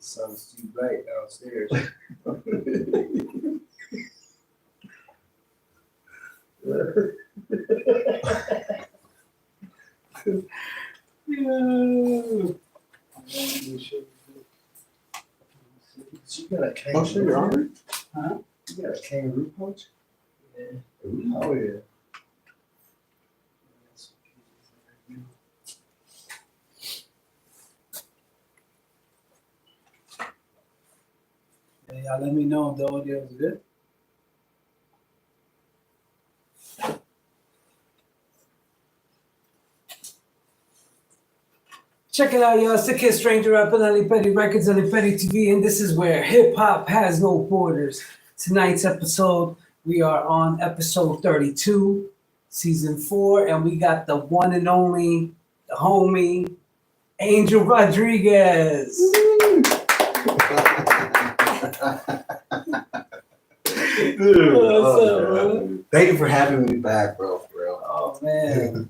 Sun's too bright downstairs. You got a kangaroo? Huh? You got a kangaroo punch? Yeah. Oh yeah. Hey, y'all let me know if the audio is good. Check it out, y'all. Sick Kid Stranger up on IMPERIO Records on IMPERIO TV, and this is where hip hop has no borders. Tonight's episode, we are on episode 32, season 4, and we got the one and only, the homie, Angel Rodriguez. Dude, What's up, bro? Thank you for having me back, bro. For real. Oh man,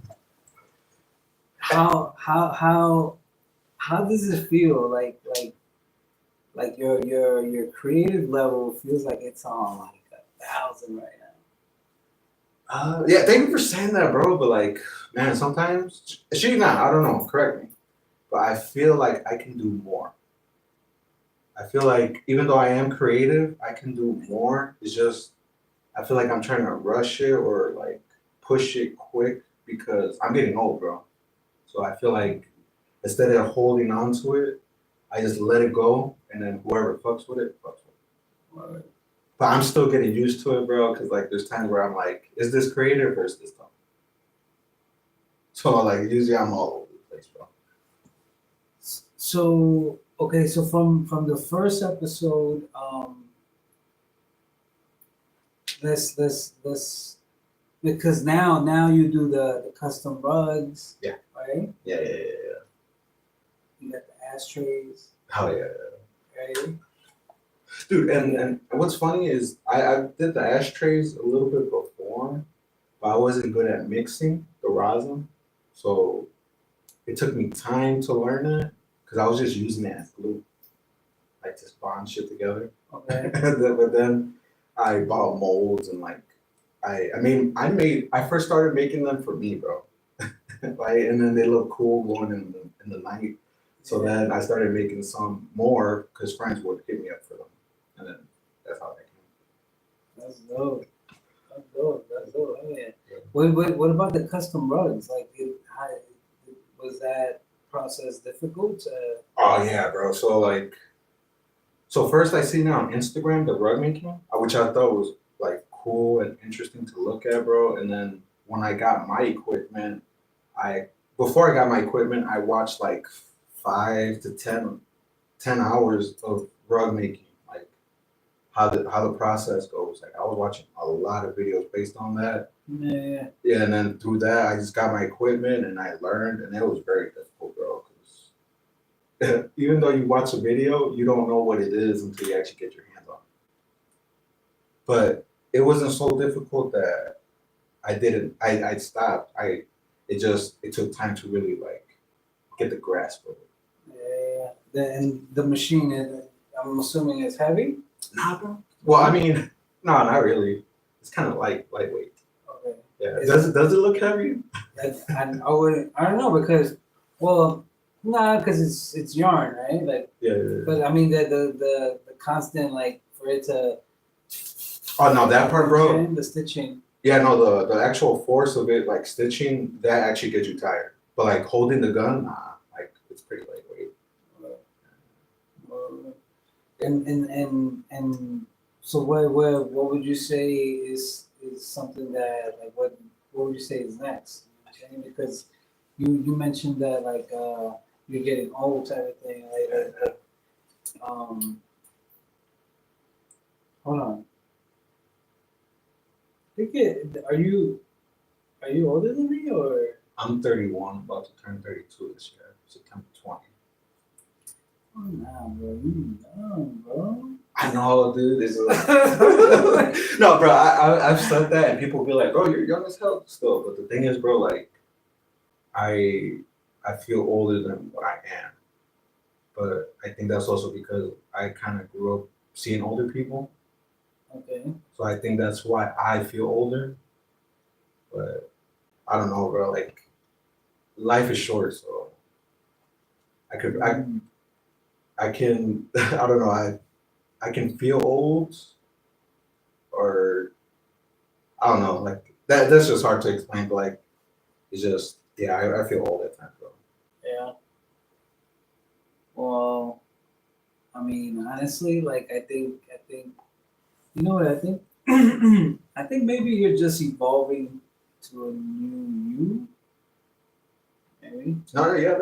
how does it feel? Like your creative level feels like it's on like 1,000 right now. Yeah, thank you for saying that, bro. But like, man, sometimes she not. I don't know. Correct me, but I feel like I can do more. I feel like even though I am creative, I can do more. It's just I feel like I'm trying to rush it or like push it quick because I'm getting old, bro. So I feel like instead of holding on to it, I just let it go, and then whoever fucks with it, fucks with it. Right. But I'm still getting used to it, bro. Because like there's times where I'm like, is this creative or is this dumb? So like usually I'm all over the place, bro. So okay, so from the first episode, let's because now you do the custom rugs, Yeah. right? Yeah. You got the ashtrays, Oh yeah. right? Dude, and what's funny is I did the ashtrays a little bit before, but I wasn't good at mixing the rosin. So it took me time to learn it because I was just using it as glue, like to bond shit together. Okay. But then I bought molds and like I first started making them for me, bro. Right, and then they look cool going in the night. So then I started making some more because friends would hit me up for them, and then that's how that came. That's dope. That's dope. Oh, yeah. What about the custom rugs? Like, was that process difficult? Oh yeah, bro. So first I seen it on Instagram, the rug making, which I thought was like cool and interesting to look at, bro. And then when I got my equipment, before I got my equipment, I watched like 5 to 10 hours of rug making, like how the process goes. Like I was watching a lot of videos based on that. Yeah. Yeah, and then through that, I just got my equipment and I learned, and it was very difficult, bro. Because even though you watch a video, you don't know what it is until you actually get your hands on it. But it wasn't so difficult that I stopped. It took time to really like get the grasp of it. Yeah. Then the machine, I'm assuming it's heavy. Nah, bro. Well, I mean, no, not really. It's kind of lightweight. Okay. Yeah. Does it look heavy? I don't know because, well, nah, because it's yarn, right? Like, Yeah. but I mean the constant like for it to. Oh no, that part, bro. The stitching. Yeah, no, the actual force of it, like stitching, that actually gets you tired. But like holding the gun, nah, like it's pretty lightweight. And so what would you say is something that like what would you say is next? Okay? Because you mentioned that like you're getting old type of thing later. Hold on. Are you older than me or? I'm 31, about to turn 32 this year, September 20. Oh, nah, bro, you young, bro. I know, dude. No, bro. I've said that, and people be like, "Bro, you're young as hell still." But the thing is, bro, like, I feel older than what I am, but I think that's also because I kind of grew up seeing older people. Okay. So I think that's why I feel older. But I don't know, bro. Like life is short, so I can I don't know, I can feel old or I don't know, like that's just hard to explain, but like it's just yeah, I feel old at times, bro. Yeah. Well, I mean, honestly, like I think, you know what I think? I think maybe you're just evolving to a new you. Maybe. No, yeah,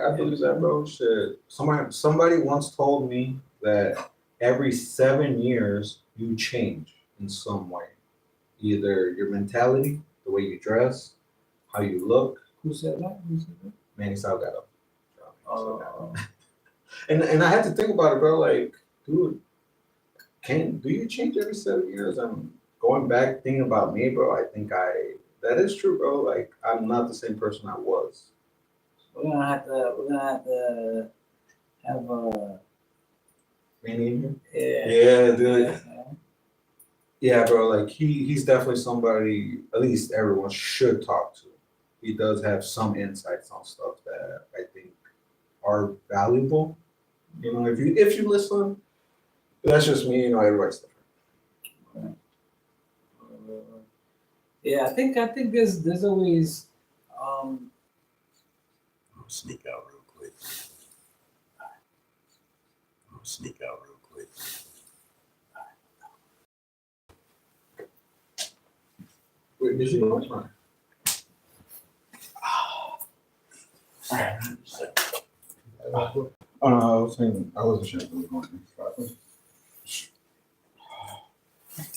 I believe that, bro. Shit. Somebody once told me that every 7 years you change in some way. Either your mentality, the way you dress, how you look. Who said that? Who said that? Manny Salgado. Oh. And I had to think about it, bro. Like, dude, do you change every 7 years? I'm going back thinking about me, bro. I think that is true, bro. Like, I'm not the same person I was. We're gonna have a Manny in here? yeah. Yeah, dude. Yeah. Yeah, bro. Like, he's definitely somebody at least everyone should talk to. He does have some insights on stuff that I think are valuable. You know, if you listen, that's just me. You know, everybody's different. Yeah, I think there's always um I'll sneak out real quick. I'll sneak out real quick. Wait, did you know which one? Oh no, I was saying I wasn't sure if it was going.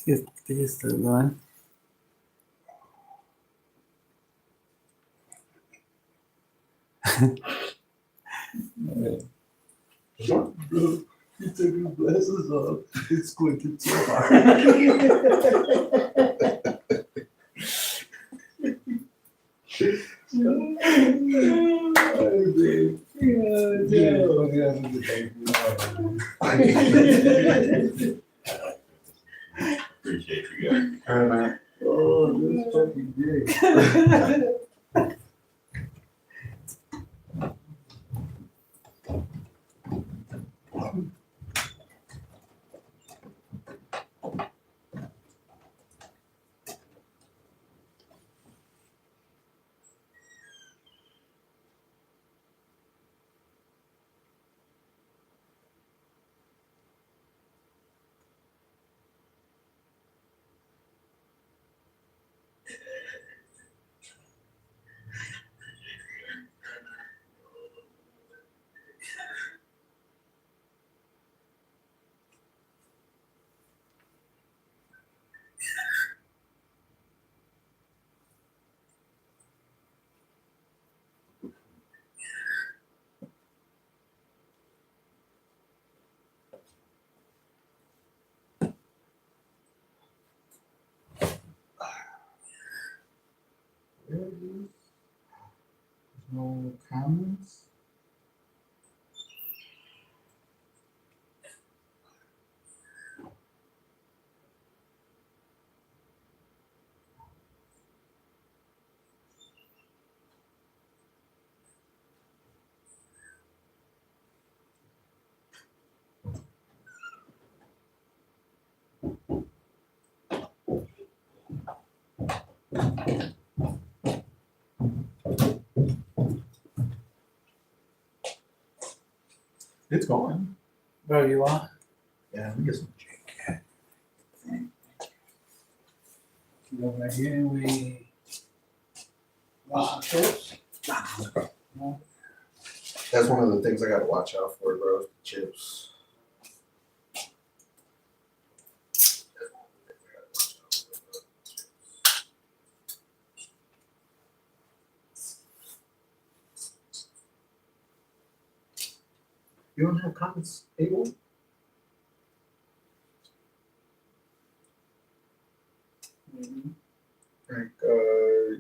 it's still going. Sure. He took his glasses off. It's squinted too hard. Appreciate you guys. All right, man. Oh, this fucking great. No comments. It's going. Bro, you are? Yeah, let me get some chicken. You over here we wash the chips? That's one of the things I gotta watch out for, bro. Chips. You don't have comments, Abel?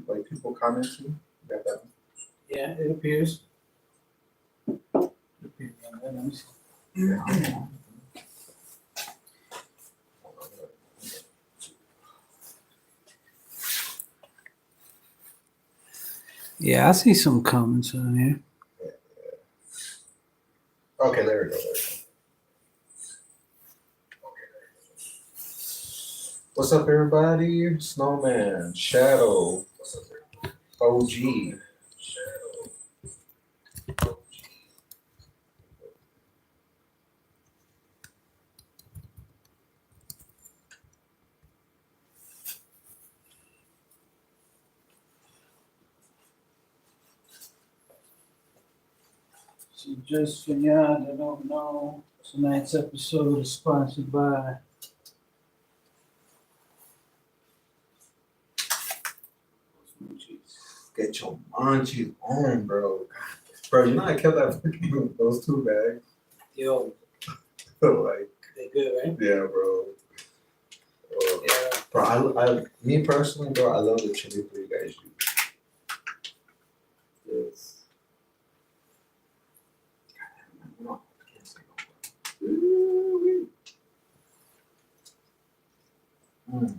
Like people commenting. You got that one? Yeah, it appears. Let me see. Yeah, I see some comments on here. Okay, there we go. What's up, everybody? Snowman, Shadow, OG. So just for y'all that don't know, tonight's episode is sponsored by Get your munchies on, bro. Bro, you know I kept that fucking those 2 bags. Yo. Like, They good, right? yeah, bro. Yeah. Bro, me personally, bro, I love the chili that you guys use. Yes. No, I can't say no more. Mm.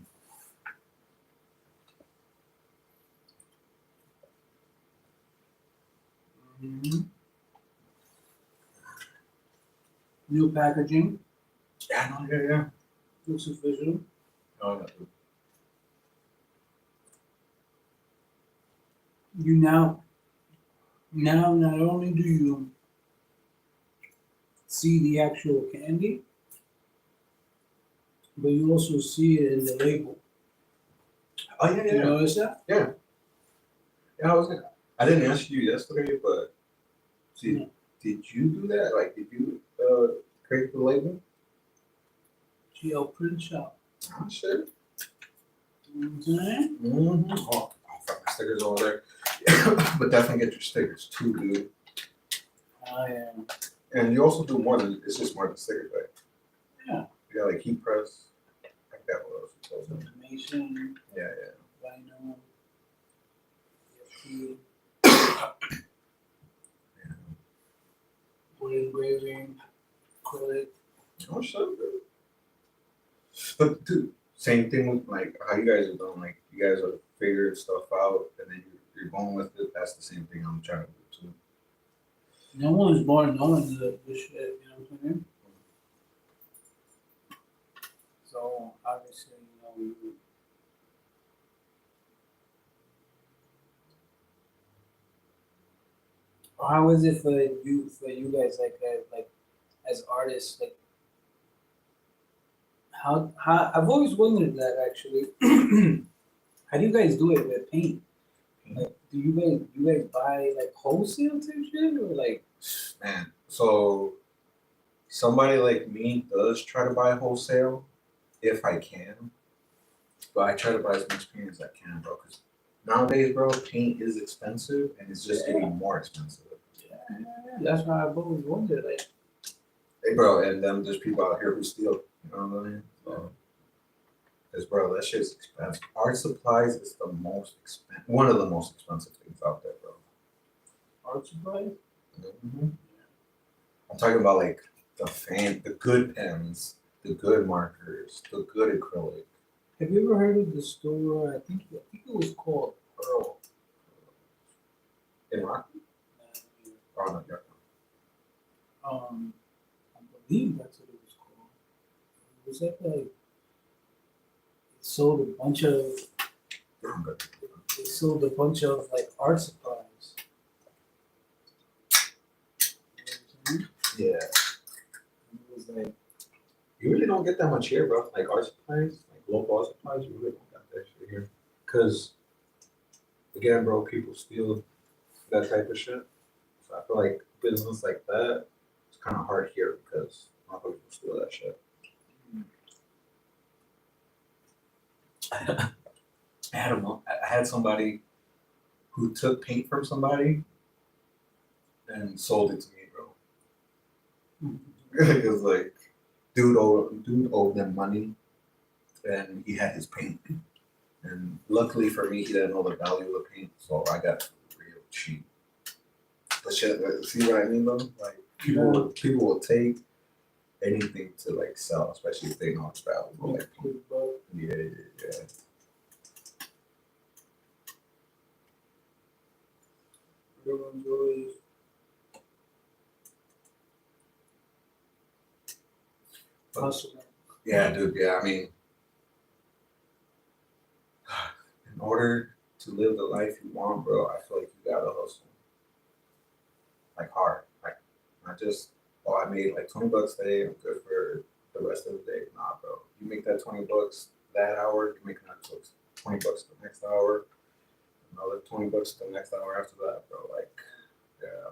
Mm-hmm. New packaging. Yeah, no, yeah. Looks official. No. You now not only do you see the actual candy, but you also see it in the label. Oh, yeah, You notice that? Yeah, I didn't ask you yesterday, but did you do that? Like, did you create the label? GL print shop. Oh, shit. Mm-hmm. Mm-hmm. Oh, fuck, my stickers over there. But definitely get your stickers too, dude. Oh yeah. And you also do more than, it's just more than stickers, right? Yeah. You got like heat press. Like that, what else? You told me. Information. Yeah. Vinyl. Wood engraving. Acrylic. Oh, shit, dude. But, dude, same thing with like how you guys are doing. Like, you guys are figuring stuff out and then you're going with it. That's the same thing I'm trying to do too. No one's born knowing the shit, you know what I mean? So obviously, how is it for you guys like as artists, like how I've always wondered that actually. How do you guys do it with paint? Like, do you guys buy like wholesale type shit or like? Man, so somebody like me does try to buy wholesale if I can, but I try to buy as much paint as I can, bro. Because nowadays, bro, paint is expensive and it's just getting more expensive. Yeah, that's why I've always wondered. Like, Hey, bro, and then there's people out here who steal. You know what I mean? So, because, bro, that shit's expensive. Art supplies is the most expensive, one of the most expensive things out there, bro. art supplies. Mm-hmm. I'm talking about like the good pens, the good markers, the good acrylic. Have you ever heard of the store? I think it was called Pearl. In Rocky? Oh, no, yeah. I believe that's what it was called. It was like it sold a bunch of I'm good. they sold a bunch of like art supplies. You know what I'm saying? Yeah. It was like You really don't get that much here, bro. Like art supplies, like local art supplies, you really don't get that shit here. Cause again, bro, people steal that type of shit. So I feel like business like that, it's kind of hard here because a lot of people steal that shit. I had somebody who took paint from somebody and sold it to me, bro. It was like, dude owed them money, and he had his paint. And luckily for me, he didn't know the value of the paint, so I got it real cheap. But shit, see what I mean though? Like people will take anything to like sell, especially if they know it's valuable. Like, yeah, yeah, yeah. Everyone's always hustling. Yeah, dude. Yeah, I mean, in order to live the life you want, bro, I feel like you gotta hustle, like hard, like not just oh I made like $20 today, I'm good for the rest of the day. Nah, bro, you make that $20 that hour, you make another $20 the next hour, another $20 the next hour after that, bro. Like, yeah,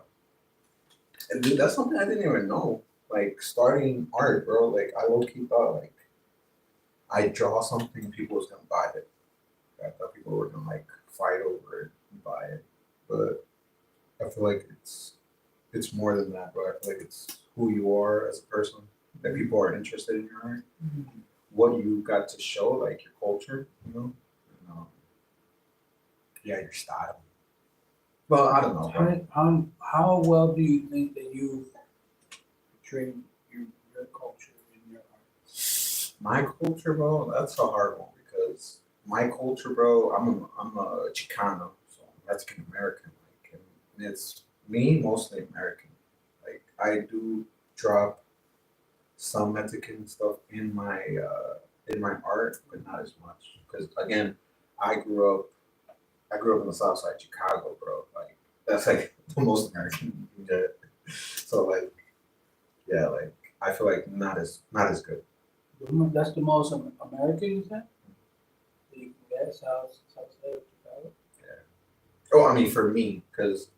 and dude, that's something I didn't even know. Like starting art, bro. Like I low key thought like I draw something, people was gonna buy it. I thought people were gonna like fight over it and buy it, but I feel like it's more than that, bro. I feel like it's who you are as a person that people are interested in your art, what you got to show, like your culture, you know, and, yeah, your style. Well, I don't know, bro. How well do you think that you portray your culture in your art? My culture, bro, that's a hard one because my culture, bro, I'm a Chicano, so Mexican American, like, and it's me mostly American. Like I do drop some Mexican stuff in my art, but not as much. Because again, I grew up I grew up in the South Side, Chicago, bro. Like that's like the most American you can get. So like yeah, like I feel like not as good. That's the most American you said? That you can get South Side of Chicago? Oh, I mean for me, because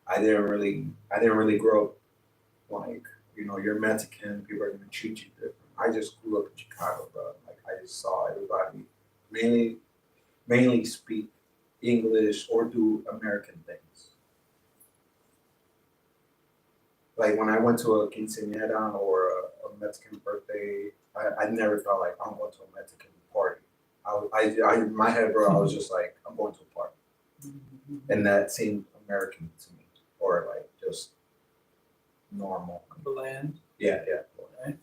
I didn't really grow up like you're Mexican, people are gonna treat you different. I just grew up in Chicago, bro. Like I just saw everybody mainly mainly speak English or do American things. Like when I went to a quinceañera or a Mexican birthday, I never felt like I'm going to a Mexican party. In my head, bro, I was just like, I'm going to a party. And that seemed American to me, or like just normal. Bland. Yeah, yeah. Right.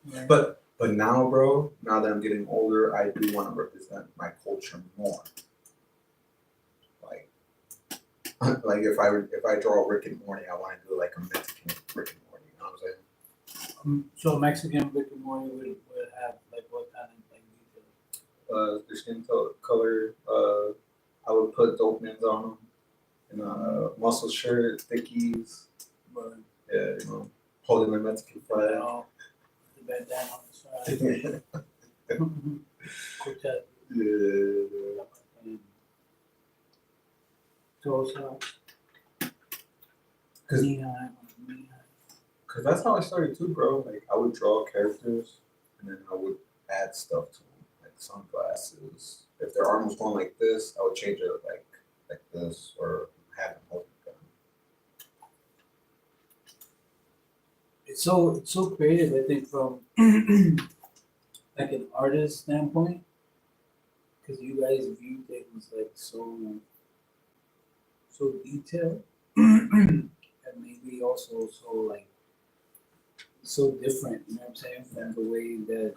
Yeah. But now, bro, now that I'm getting older, I do want to represent my culture more. Like, like if I draw Rick and Morty, I want to do like a Mexican Rick and Morty. You know what I'm saying? So Mexican Rick and Morty would have like what kind of like details? Their skin color. I would put dope mins on them, and muscle shirt, thickies. But Yeah, holding the Mexican flag. the bandana on the side. Quartet. Yeah. So Cause neon. that's how I started too, bro. Like I would draw characters, and then I would add stuff to them, like sunglasses. If their arm was going like this, I would change it like this, or have them hold the gun. It's so creative. I think from like an artist standpoint, because you guys view things like so detailed, and maybe also so like so different. You know what I'm saying? From the way that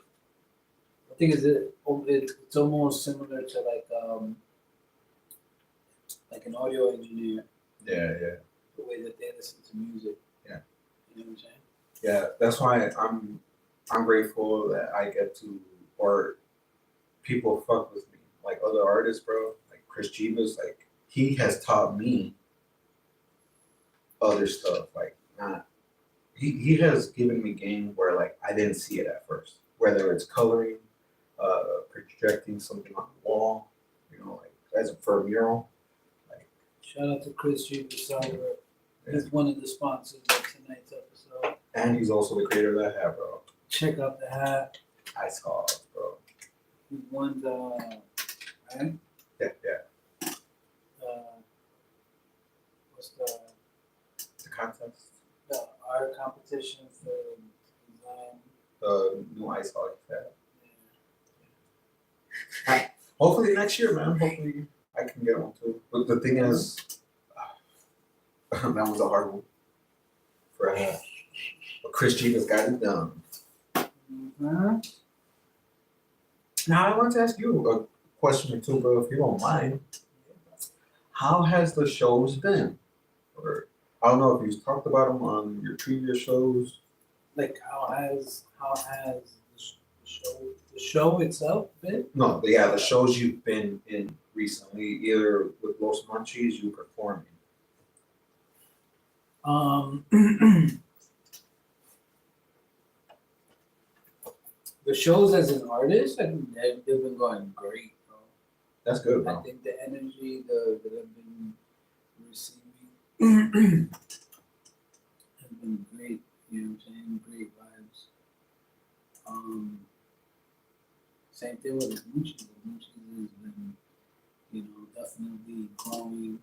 I think it's almost similar to like an audio engineer, Yeah, yeah, the way that they listen to music. Yeah. You know what I'm saying? yeah. That's why I'm grateful that I get to, or people fuck with me, like other artists, bro. Like Chris Jeebus, like he has taught me other stuff. Like not he has given me game where like I didn't see it at first. Whether it's coloring, projecting something on the wall, like as for a mural. Like Shout out to Chris G. He's one of the sponsors of tonight's episode. and he's also the creator of that hat, bro. Check out the hat. I saw it, bro. He won the right? Yeah, yeah. What's The contest. the art competition for design? The new ice hockey hat. Hopefully next year, man. Hopefully I can get one too. But the thing is, that was a hard one for a hat. But Chris Jeter's got it done. Mhm. Now I want to ask you a question or two, bro, if you don't mind. How has the shows been? Or I don't know if you've talked about them on your previous shows. Like how has the show itself been? No, but yeah, the shows you've been in recently, either with Los Munchies, you performing. The shows as an artist, I think they've been going great, bro. That's good, I bro. think the energy that I've been receiving has been great. You know what I'm saying? Great vibes. Same thing with the Moochies. The Moochies has been, you know, definitely growing.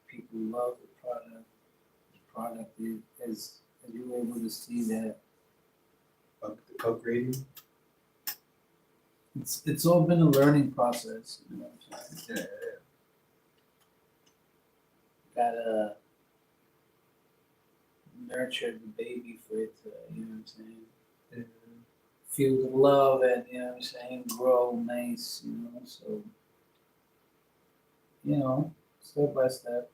People love the product. The product is, as you were able to see that Upgrading. it's all been a learning process. You know what I'm saying? Yeah. Gotta nurture the baby for it to, you know what I'm saying, Yeah. feel the love and, you know what I'm saying, grow nice, you know, so, you know, step by step.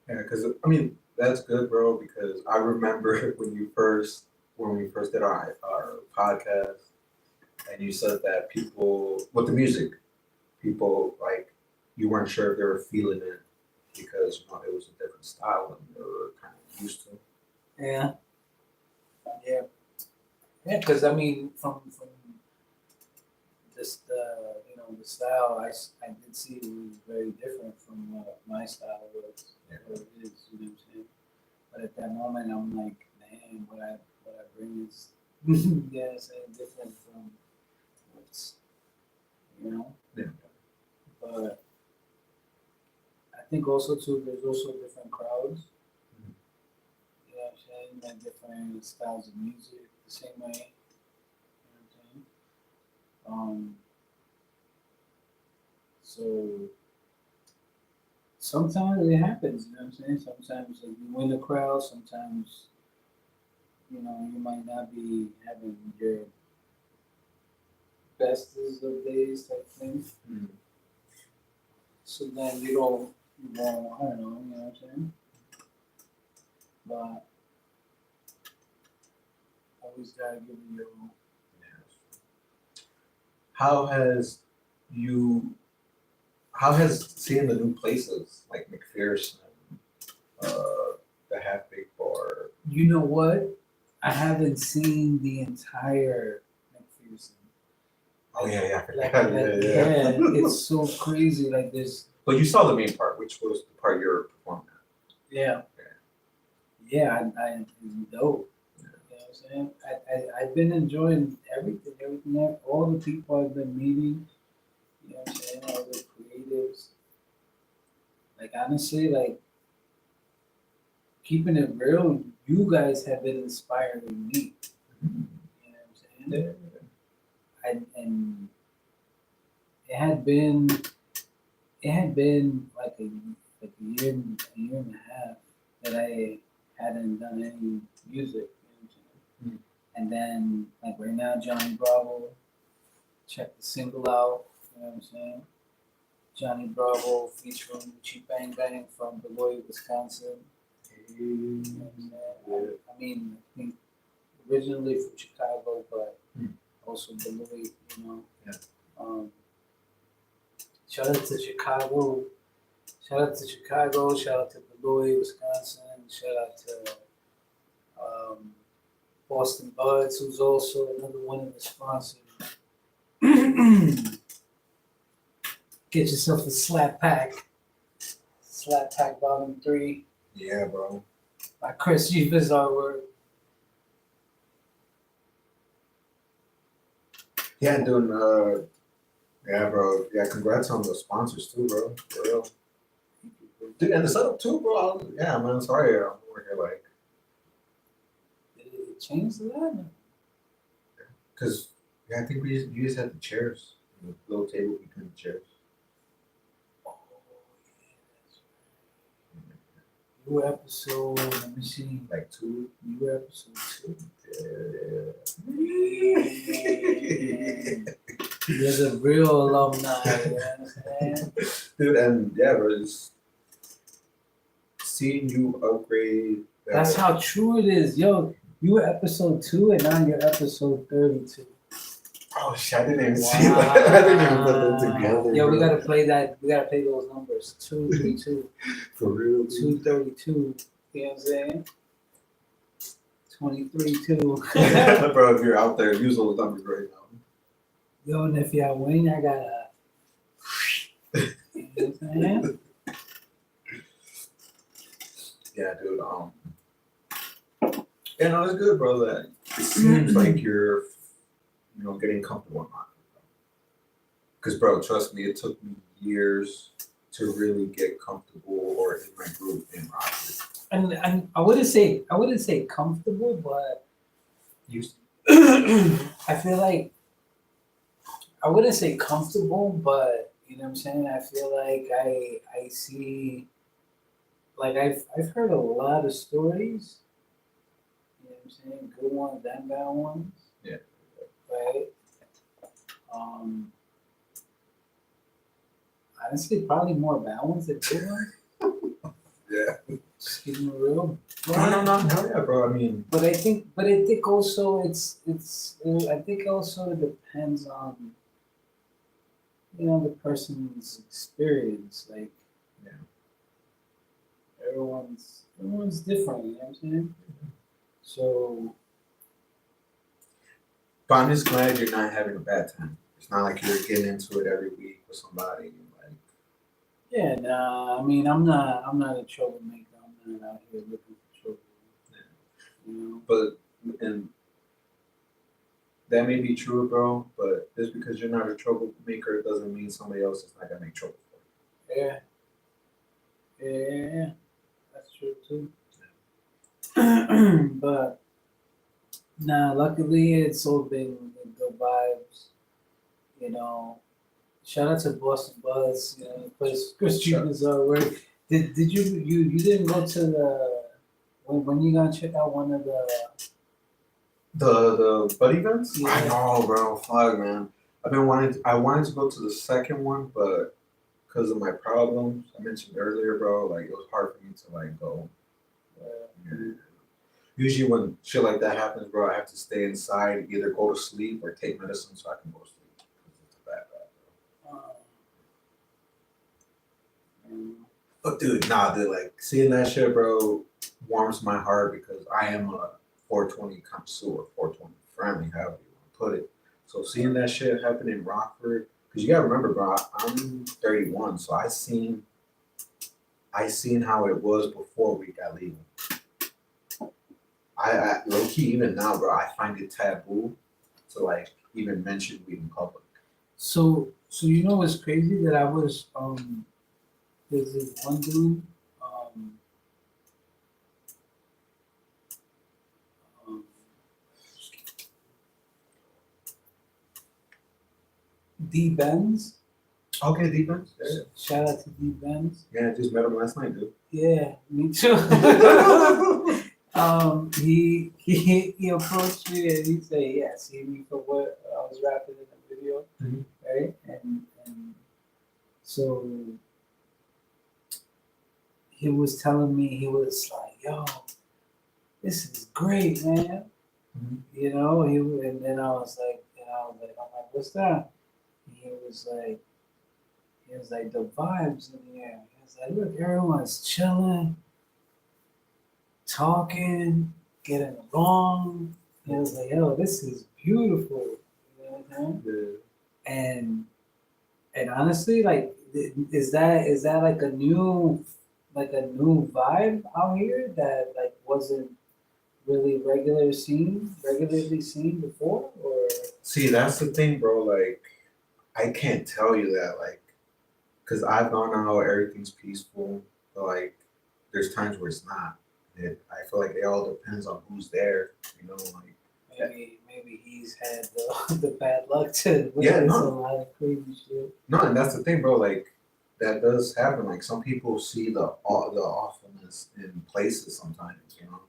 Yeah, because I mean that's good, bro. Because I remember when we first did our podcast, and you said that people with the music, people like you weren't sure if they were feeling it because it was a different style than they were kind of used to. Yeah. Yeah. Yeah, because I mean, from this, the style, I did see it was very different from what my style was, Yeah. or it is, you know what I'm saying? But at that moment, I'm like, man, what I bring is, yeah, saying different from what's, you know. Yeah. But I think also too, there's also different crowds. Mhm. You know what I'm saying? Like different styles of music, the same way. You know what I'm saying? So sometimes it happens, you know what I'm saying? Sometimes like, you win the crowd, sometimes, you know, you might not be having your bestest of days type thing. Mhm. So then you don't, I don't know, you know what I'm saying? But always gotta give it your all. How has you? How has seeing the new places like McPherson, the Half Baked Bar? You know what? I haven't seen the entire McPherson. Oh yeah, I Like, forgot. yeah, it's so crazy. Like this, But you saw the main part, which was the part you're performing at. yeah, yeah. I it's dope. You know what I'm saying? I've been enjoying everything, all the people I've been meeting. You know what I'm saying? All the creatives. Like honestly, like keeping it real, you guys have been inspiring me. Mhm. You know what I'm saying? And it had been like a year and a half that I hadn't done any music. You know what I'm saying? Mm. And then like right now, Johnny Bravo, check the single out. You know what I'm saying? Johnny Bravo featuring Chi Bang Bang from Beloit, Wisconsin. You know what I'm saying? I mean, I think originally from Chicago, but Mm. also Beloit. You know. Yeah. Shout out to Chicago. Shout out to Chicago. Shout out to Beloit, Wisconsin. Shout out to Boston Buds, who's also another one of the sponsors. Get yourself a slap pack. Slap pack volume 3 Yeah, bro. by Chris Jeeves artwork. Yeah, doing yeah, bro. Yeah, congrats on the sponsors too, bro. For real. Dude, and the setup too, bro. Yeah, man. Sorry, I'm over here like, Did it change that? cause yeah, I think you just had the chairs, the little table between the chairs. Oh, yeah, that's right. You were episode, let me see. Like 2. You were episode 2. You're the real alumni, you know what I'm saying? Dude, and yeah, bro, just seeing you upgrade. That's how true it is. Yo, you were episode 2 and now you're episode 32. Oh shit! I didn't even see that. I didn't even put them together. Yo, we bro. gotta play that. We gotta play those numbers. 232, For real. dude. 232. You know what I'm saying? 23-2. Bro, if you're out there, use those numbers right now. Yo, and if y'all win, I gotta. You know what I'm saying? Yeah, dude. Yeah, no, it's good, bro. That it seems like you're, getting comfortable in Rockford. Because, bro, trust me, it took me years to really get comfortable or in my group in Rockford. And I wouldn't say comfortable, but Used I feel like I wouldn't say comfortable, but you know what I'm saying. I feel like I see, like I've heard a lot of stories. You know what I'm saying, good ones and bad ones. Yeah. Right. Honestly, probably more bad ones than good ones. Yeah. Just keeping it real. No, hell yeah, bro. I mean, But I think also I think also it depends on the person's experience. Like, Yeah. everyone's different. You know what I'm saying? So but I'm just glad you're not having a bad time. It's not like you're getting into it every week with somebody. Like, yeah, nah. I mean, I'm not a troublemaker. I'm not out here looking for trouble. You know. but and that may be true, bro. But just because you're not a troublemaker doesn't mean somebody else is not gonna make trouble for you. Yeah, that's true too. But nah, luckily it's all been good vibes. You know, shout out to Boston Buzz. You know, the place Chris Sure. treatments are work. Did you didn't go to the when you gonna check out one of the The buddy events? Yeah. I know, bro. Fuck, man. I wanted to go to the second one, but because of my problems I mentioned earlier, bro, like it was hard for me to like go. Yeah. Usually when shit like that happens, bro, I have to stay inside, either go to sleep or take medicine so I can go to sleep. It's bad, But dude, like seeing that shit, bro, warms my heart because I am a 420 connoisseur, 420 friendly, however you want to put it. So seeing that shit happen in Rockford, because you gotta remember, bro, I'm 31, so I seen how it was before we got legal. I low key even now, bro, I find it taboo to like even mention weed in public. So you know what's crazy that I was there's this one dude D Benz. Okay, defense. Yeah, Shout out to D Benz. I just met him last night, dude. Yeah, me too. He approached me and he said, "Yeah, see me for what I was rapping in the video, Mhm. right?" And so he was telling me, he was like, "Yo, this is great, man." Mhm. You know, and then I was like, I'm like, "What's that?" And he was like, "The vibes in the air." He was like, "Look, everyone's chilling, talking, getting along." He was like, "Yo, this is beautiful." You know what I'm saying? Yeah. And honestly, like, is that like a new vibe out here that like wasn't really regularly seen before, or See, that's the thing, bro. Like, I can't tell you that, like, because I've gone out, everything's peaceful, but like, there's times where it's not. I feel like it all depends on who's there, like. maybe he's had the bad luck to Yeah, witness no. a lot of crazy shit. No, and that's the thing, bro. Like, that does happen. Like some people see the awfulness in places sometimes, you know.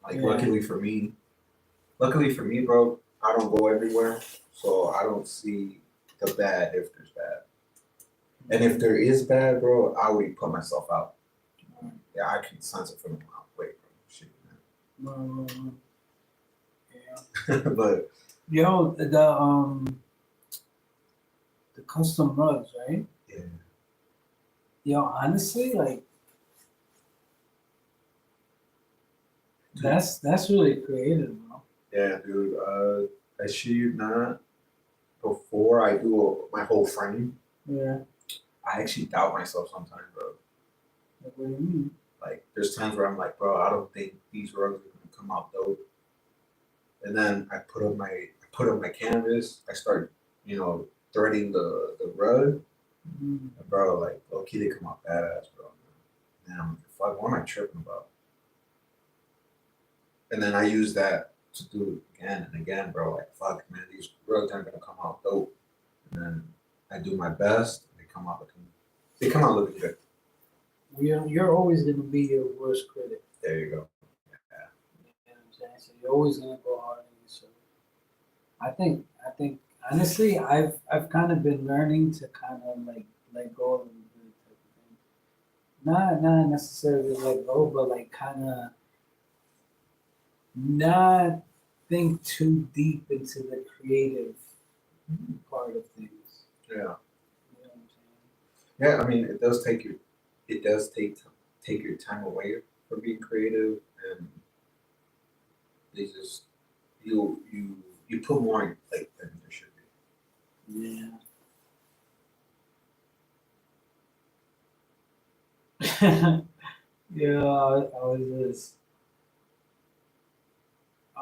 Like Yeah. luckily for me, bro, I don't go everywhere, so I don't see the bad if there's bad. And if there is bad, bro, I already put myself out. Yeah, I can sense it from a mile away, bro. Shit, Yeah. man. But Yo, the custom rugs, right? yeah, Yo, honestly, like that's really creative, bro. yeah, dude. I shit you not. Before I do my whole frame, Yeah. I actually doubt myself sometimes, bro. Like, what do you mean? Like, there's times where I'm like, bro, I don't think these rugs are gonna come out dope. And then I put up my canvas. I start, threading the rug, Mm. and bro, like, low key, they come out badass, bro. And I'm like, fuck, what am I tripping about? And then I use that to do it again and again, bro. Like, fuck, man, these rugs aren't gonna come out dope. And then I do my best. They come out looking good. You're always gonna be your worst critic. There you go. You know what I'm saying? So you're always gonna go hard on yourself. I think honestly, I've kind of been learning to kind of like let go of the type of thing. Not necessarily let go, but like kind of not think too deep into the creative part of things. Yeah. You know what I'm Yeah, I mean, it does take your time away from being creative, and they just you put more on your plate than there should be. saying? Yeah. Yeah, I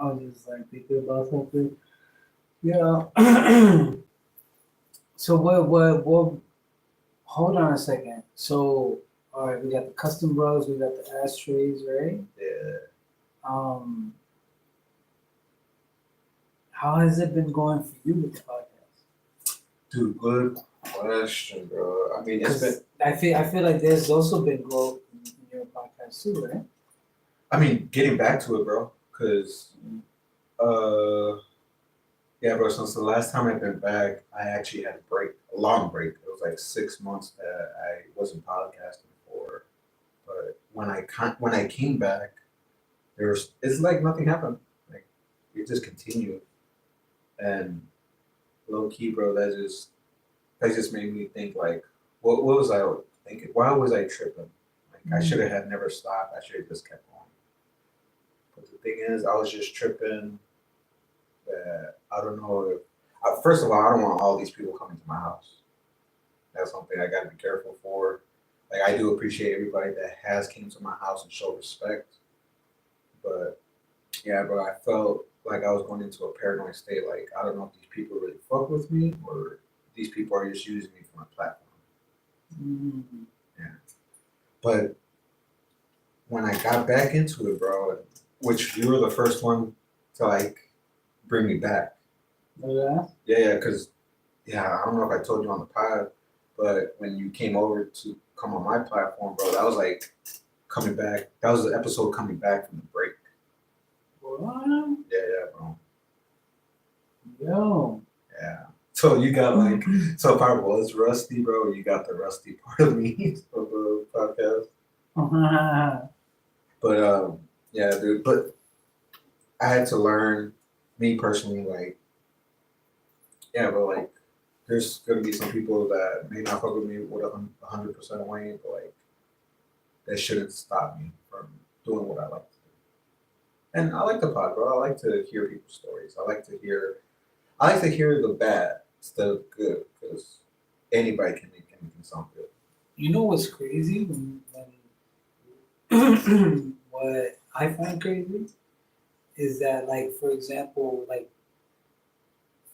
was just like thinking about something. Yeah. So what? Hold on a second. So, all right, we got the custom rugs, we got the ashtrays, right? Yeah, Um, how has it been going for you with the podcast? dude, good question, bro. I mean, it's been. Because I feel like there's also been growth in your podcast too, right? I mean, getting back to it, bro, because uh, yeah, bro. Since the last time I've been back, I actually had a long break. It was like 6 months that I wasn't podcasting for. But when I came back, it's like nothing happened. Like it just continued, and low key, bro. That just made me think like, what was I thinking? Why was I tripping? Like I should have had never stopped. I should have just kept going. But the thing is, I was just tripping. That I don't know if. First of all, I don't want all these people coming to my house. That's something I got to be careful for. Like I do appreciate everybody that has came to my house and showed respect. But yeah, bro, I felt like I was going into a paranoid state. Like I don't know if these people really fuck with me or these people are just using me for my platform. Mm. Yeah. But when I got back into it, bro, which you were the first one to like bring me back. Yeah. Yeah, because I don't know if I told you on the pod, but when you came over to come on my platform, bro, that was like coming back. That was the episode coming back from the break. What? Yeah, bro. Yo. Yeah. So you got like, so if I was rusty, bro, you got the rusty part of me of the podcast. But yeah, dude. But I had to learn, me personally, like, yeah, bro, like, there's gonna be some people that may not fuck with me with 100% way, but like, that shouldn't stop me from doing what I like to do. And I like the pod, bro. I like to hear people's stories. I like to hear the bad instead of good, because anybody can make anything sound good. You know what's crazy? When what I find crazy is that, like, for example, right?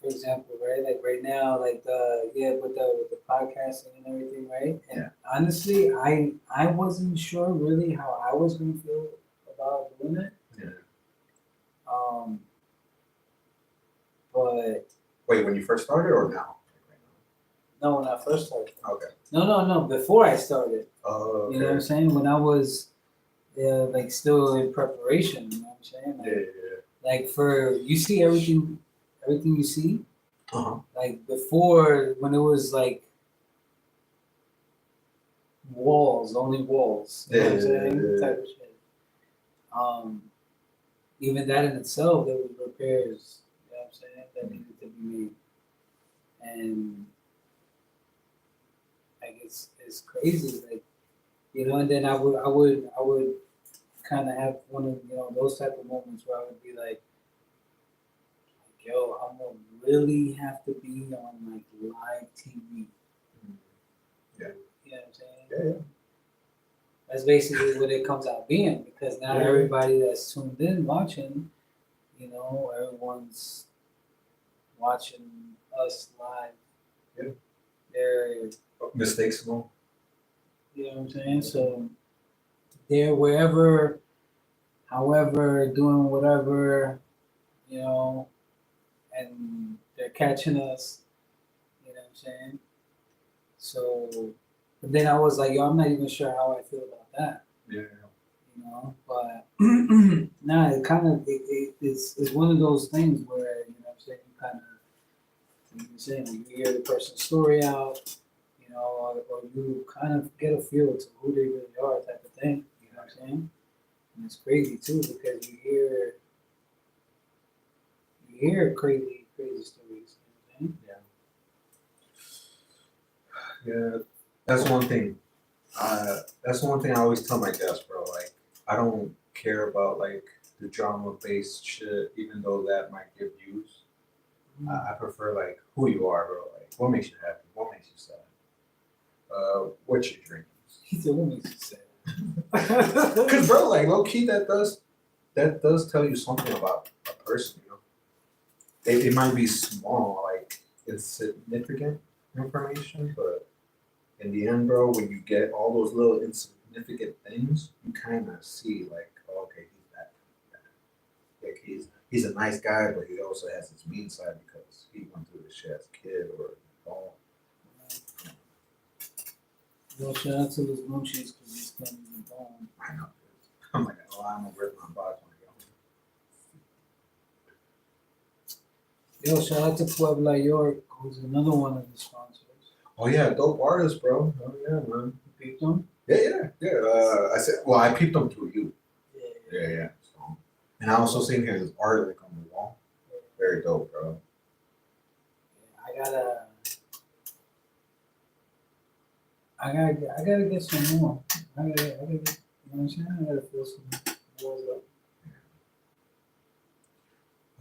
Like right now, like with the podcasting and everything, right? And Yeah. honestly, I wasn't sure really how I was gonna feel about doing it. Yeah. Um, but Wait, when you first started or now? No, when I first started. Okay. No. Before I started. Oh, okay. You know what I'm saying? When I was like still in preparation. You know what I'm saying? Like, Yeah. like for you see everything you see. Uh-huh. Like before, when it was like walls, only walls. You know what I'm saying? Yeah. Type of shit. Even that in itself, there was repairs. You know what I'm saying? That needed to be made, and like it's crazy. Like and then I would kind of have one of those type of moments where I would be like, yo, I'm gonna really have to be on like live TV. Yeah. You know what I'm saying? Yeah. That's basically what it comes out being because now everybody that's tuned in watching, everyone's watching us live. Yeah. They're, Mistakes and all. you know what I'm saying? So they're wherever, however, doing whatever, and they're catching us. You know what I'm saying? So, but then I was like, yo, I'm not even sure how I feel about that. Yeah. But nah, it kind of it's one of those things where what I'm saying, you kind of you're saying you hear the person's story out, or you kind of get a feel to who they really are, type of thing. You know what I'm saying? And it's crazy too because you hear crazy stories. You know what I'm saying? Yeah. That's one thing. That's one thing I always tell my guests, bro. Like, I don't care about like the drama-based shit, even though that might give views. I prefer like who you are, bro. Like, what makes you happy? What makes you sad? What you're drinking? He said, "What makes you sad?" Cause, bro, like low key, that does tell you something about a person. It might be small, like insignificant information, but in the end, bro, when you get all those little insignificant things, you kind of see like, oh, okay, he's that. Like he's a nice guy, but he also has his mean side because he went through this shit as a kid or all. Yo, shout out to those munchies because he's coming in the bone. I know. I'm like, oh, I'm gonna rip my box when I get home. Yo, shout out to Puebla York, who's another one of the sponsors. Oh yeah, dope artist, bro. Oh yeah, man. You peeped them? Yeah. I said, well, I peeped them through you. Yeah. Yeah. So, and I also seen his art like on the wall. Very dope, bro. Yeah, I gotta get some more. I gotta get, you know what I'm saying? I gotta feel some walls up.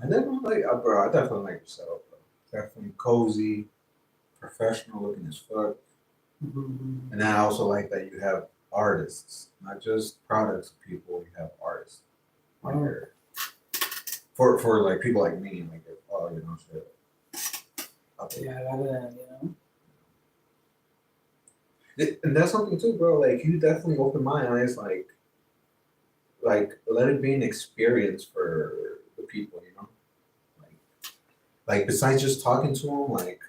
And then like, bro, I definitely like your setup, bro. Definitely cozy, professional looking as fuck. Mm-hmm. And then I also like that you have artists, not just products of people. You have artists. Like for like people like me, like shit. Okay. Yeah, I gotta, And that's something too, bro. Like you definitely open my eyes, like let it be an experience for the people, like besides just talking to them, like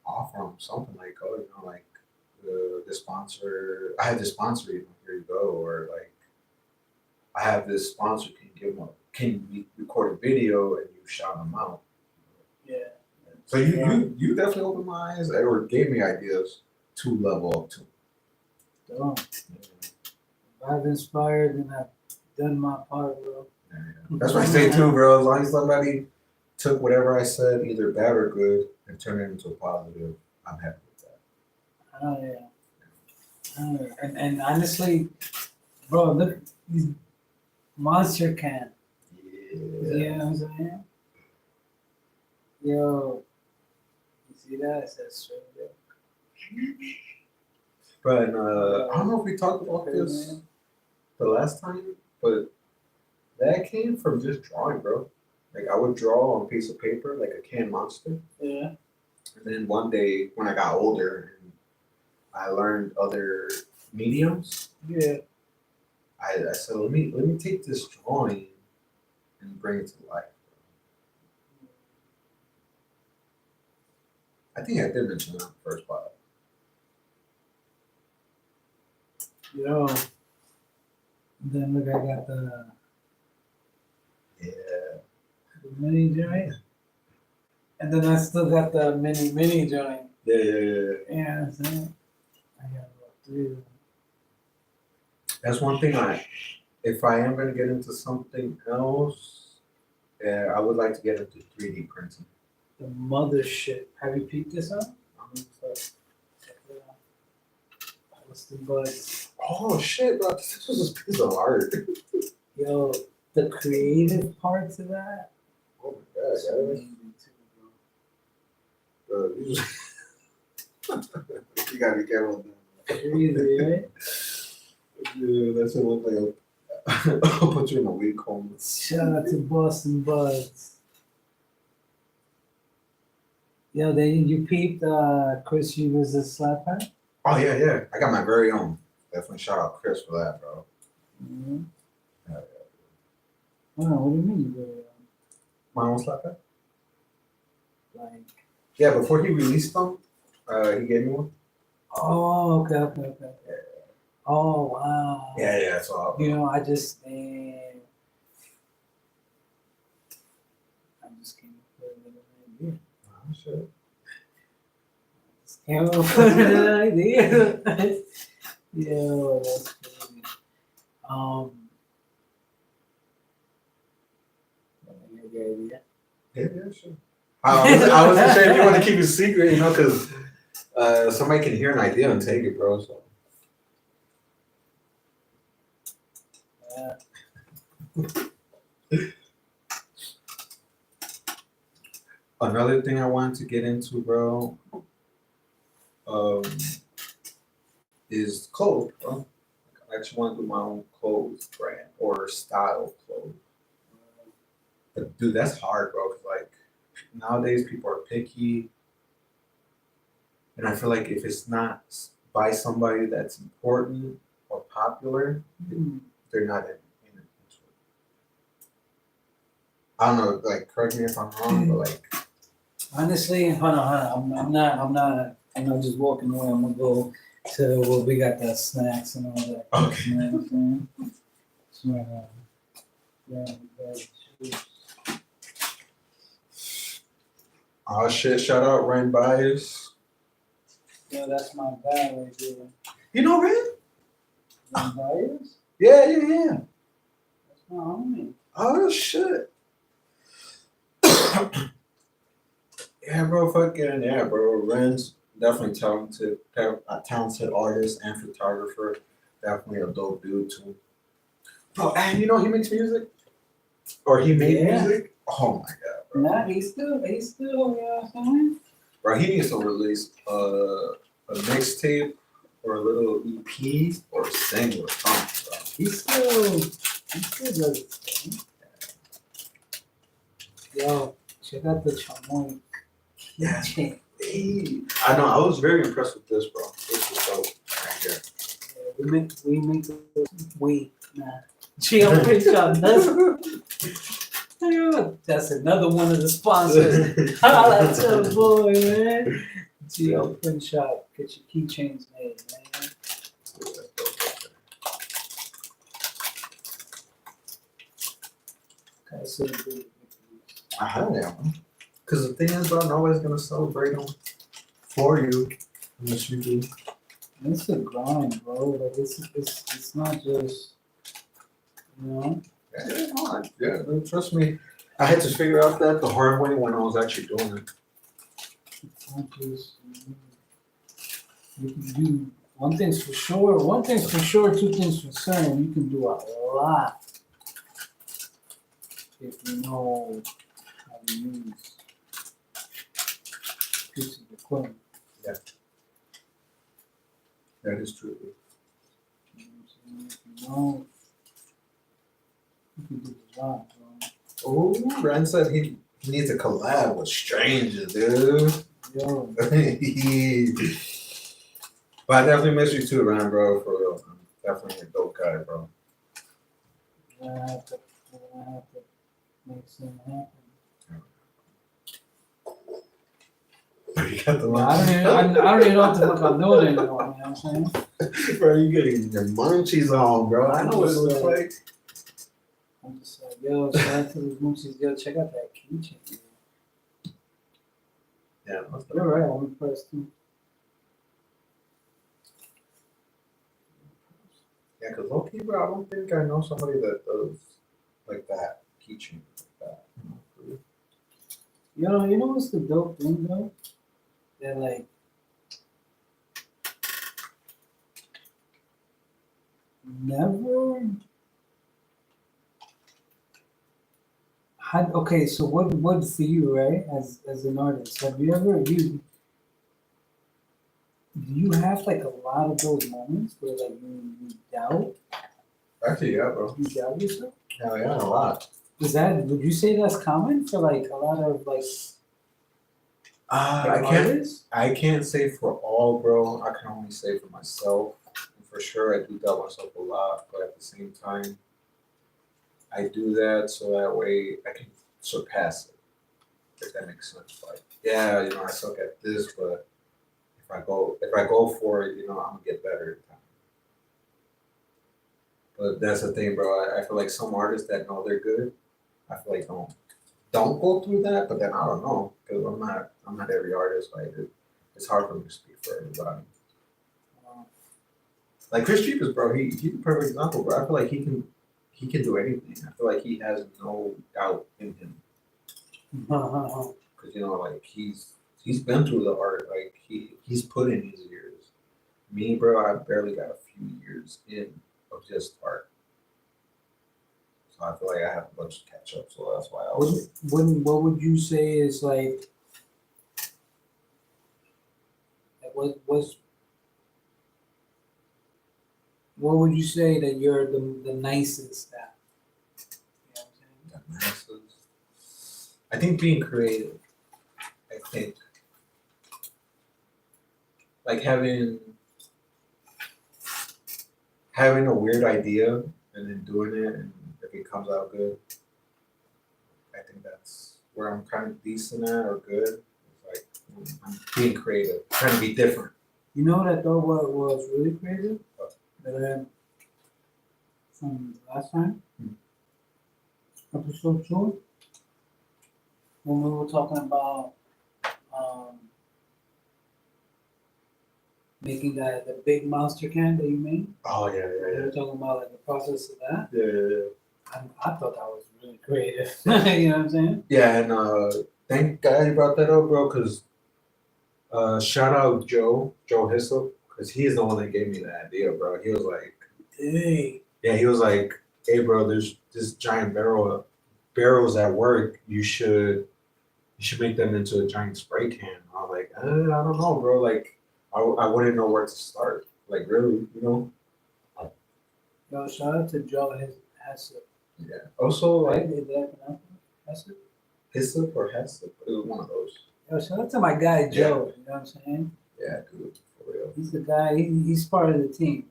offer them something like, oh, like the sponsor. I have this sponsor, here you go, or like I have this sponsor. Can we record a video and you shout them out? Yeah. So you definitely opened my eyes or gave me ideas to level up to. So, if I've inspired and I've done my part, bro. Yeah. That's what I say too, bro. As long as somebody took whatever I said, either bad or good, and turned it into a positive, I'm happy with that. Oh yeah. And honestly, bro, look at these monster can. Yeah. You know what I'm saying? Yo, you see that? It says straight up. But I don't know if we talked about this the last time, but that came from just drawing, bro. Like I would draw on a piece of paper, like a canned monster. Yeah. And then one day when I got older and I learned other mediums, Yeah. I said, let me take this drawing and bring it to life. I think I did mention that on the first part. Yo. Then look, I got the Yeah. mini joint. And then I still got the mini joint. Yeah. Yeah, I'm saying. I got about 3 of them. That's one thing if I am gonna get into something else, yeah, I would like to get into 3D printing. The mothership. Have you peeped this out? Check it out. What's the buzz? Oh shit, bro! This was a piece of art. Yo, the creative parts of that. Oh my god, It's guys. amazing too, bro. Bro, you gotta be careful with that. Crazy, right? Yeah, that's what look like. I'll put you in a weed coma. Shout out to Boston Buds. Yo, then you peeped Chris Hughes' slap hat? Oh yeah. I got my very own. Definitely shout out Chris for that, bro. Mm-hmm. Yeah. Oh, what do you mean you were My own slap hat? like? Yeah, before he released them, he gave me one. Oh, okay. Oh, wow. Yeah, it's all. You know, I just came up with an idea. Oh, shit. Came up with an idea. Yo, that's crazy. Any idea? Yeah, sure. I wasn't sure if you want to keep it secret, you know, because somebody can hear an idea and take it, bro. So. Yeah. Another thing I wanted to get into, bro, is clothes, bro. I actually want to do my own clothes brand or style of clothes. But dude, that's hard, bro. 'Cause like nowadays, people are picky, and I feel like if it's not by somebody that's important or popular, they're not in it. I don't know, like correct me if I'm wrong, but like Honestly, hold on. I'm not just walking away. I'm gonna go to where we got the snacks and all that. Okay. You know what I'm saying? Yeah, oh shit, shout out Ren Bias. yeah, that's my guy right there. You know Ren? Ron Byers? Yeah. That's my homie. Oh shit. Yeah, bro, fucking yeah, bro. Ren's definitely talented, a talented artist and photographer. Definitely a dope dude too. Oh, and you know he makes music, or he made Yeah. music. Oh my god, bro. Nah, he's still, you know what I'm saying? Bro, he needs to release a mixtape or a little EP or a single or something, bro. He still does his thing. Yo, check out the chamoy. Yeah. Chain. Hey, I know. I was very impressed with this, bro. This is dope right here. Yeah, we make the Geo print shop. That's another one of the sponsors. Holla to the boy, man. Geo print shop. Get your keychains made, man. Okay, so I had them. Because the thing is, bro, nobody's going to celebrate them for you unless you do. it's a grind, bro. Like it's not just, you know. Yeah, trust me. I had to figure out that the hard way when I was actually doing it. It's not just, you can do one thing's for sure, two things for certain. You can do a lot if you know how to use pieces of equipment. That is true. You know what I'm saying? If you know, you can do a lot, bro. Oh, Ren said he needs to collab with strangers, dude. Yo, But I definitely miss you too, Ren, bro. For real. Definitely a dope guy, bro. I have to make something happen. You got the I don't even know what the fuck I'm doing anymore. You know what I'm saying? Bro, you getting your munchies on, bro. I know what it looks like. I'm just like, yo, shout out to those moochies. Yo, check out that keychain. Yeah, what's You're right. I'm impressed too. Yeah, because low key, bro, I don't think I know somebody that does like that keychain like that. You know what's the dope thing though? That like never had. Okay, so what for you, right? As an artist, have you ever do you have like a lot of those moments where like you doubt Actually, yeah, bro. yourself? Hell yeah, a lot. Would you say that's common for like a lot of like I can't. artists? I can't say for all, bro. I can only say for myself. And for sure, I do doubt myself a lot, but at the same time, I do that so that way I can surpass it. If that makes sense. Like, yeah, you know, I suck at this, but if I go for it, you know, I'm gonna get better in time. But that's the thing, bro. I feel like some artists that know they're good, I feel like don't go through that. But then I don't know because I'm not every artist. Like it's hard for me to speak for everybody. Like Chris Jeepers, bro. He's a perfect example, bro. I feel like he can do anything. I feel like he has no doubt in him because you know, like he's been through the art. Like he's put in his years. Me, bro, I barely got a few years in of just art. So I feel like I have a bunch to catch up. So that's why I was. What would you say is like what would you say that you're the nicest at? You know what I'm saying? I think being creative. I think like having a weird idea and then doing it, and if it comes out good, I think that's where I'm kind of decent at or good. It's like I'm being creative, trying to be different. You know what I thought was really creative? That I had from last time? Episode 2? When we were talking about making the big monster can that you made. Oh yeah, We were talking about like the process of that. yeah. I thought that was really creative. You know what I'm saying? Yeah, and thank God you brought that up, bro. Because shout out Joe Hyssop, because he's the one that gave me the idea, bro. He was like, Hey. yeah, he was like, hey, bro, there's this giant barrels at work. You should make them into a giant spray can. I was like, I don't know, bro. Like, I wouldn't know where to start. Like, really, you know? Yo, shout out to Joe Hessip. Yeah. Also, like, Right? Did that pronounce it? Hessip? Hyssop or Hyssop, it was one of those. Yo, shout out to my guy Joe. You know what I'm saying? Yeah, dude, for real. He's the guy. He's part of the team.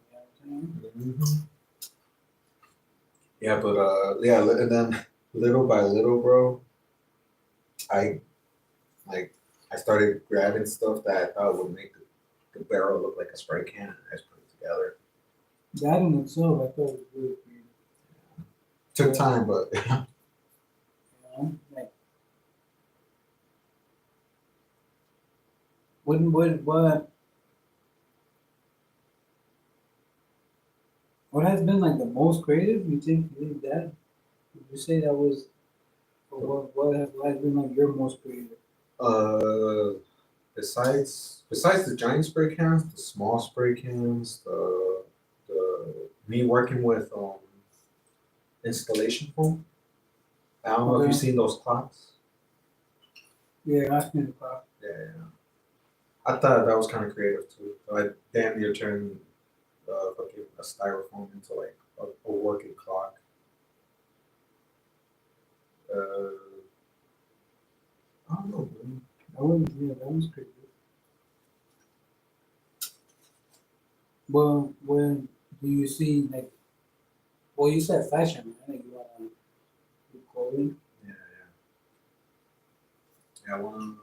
You know what I'm saying? Mm-hmm. Yeah, but yeah, and then little by little, bro, I started grabbing stuff that I thought would make the barrel look like a spray can, and I just put it together. That in itself, I thought was really creative. Took time, but You know, like what has been like the most creative? You think that? Would you say that was? Or what has been like your most creative? besides the giant spray cans, the small spray cans, the me working with installation foam. I don't know if Okay. you've seen those clocks. Yeah, I think about. Yeah. I thought that was kind of creative too. So I damn near turned fucking a styrofoam into like a working clock. I don't know, man. That was creative. Well, when do you see like? Well, you said fashion, right? Like you wanna do clothing. Yeah. I want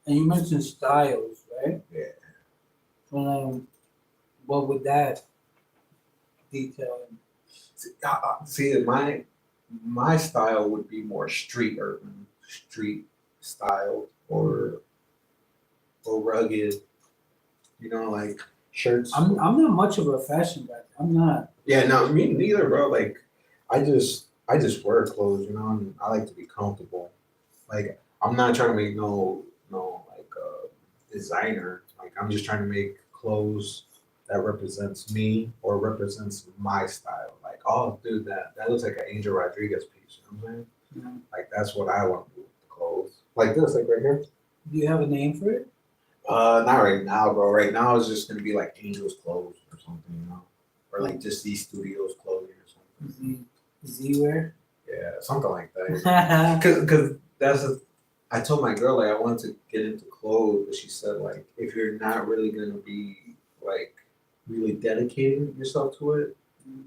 And you mentioned styles, right? Yeah. What would that detail? See, my style would be more street urban, street style, or rugged. You know, like shirts. I'm not much of a fashion guy. I'm not. Yeah, no, me neither, bro. Like, I just wear clothes, you know, and I like to be comfortable. Like, I'm not trying to make no like designer. Like, I'm just trying to make clothes that represents me or represents my style. Like, oh, dude, that looks like an Angel Rodriguez piece. You know what I'm saying? Yeah. Like, that's what I want to do with the clothes. Like this, like right here. Do you have a name for it? Not right now, bro. Right now it's just gonna be like Angel's clothes or something, you know, or like just these studios clothing or something. Z-wear? Yeah, something like that. Cause I told my girl like I wanted to get into clothes, but she said like if you're not really gonna be like really dedicating yourself to it,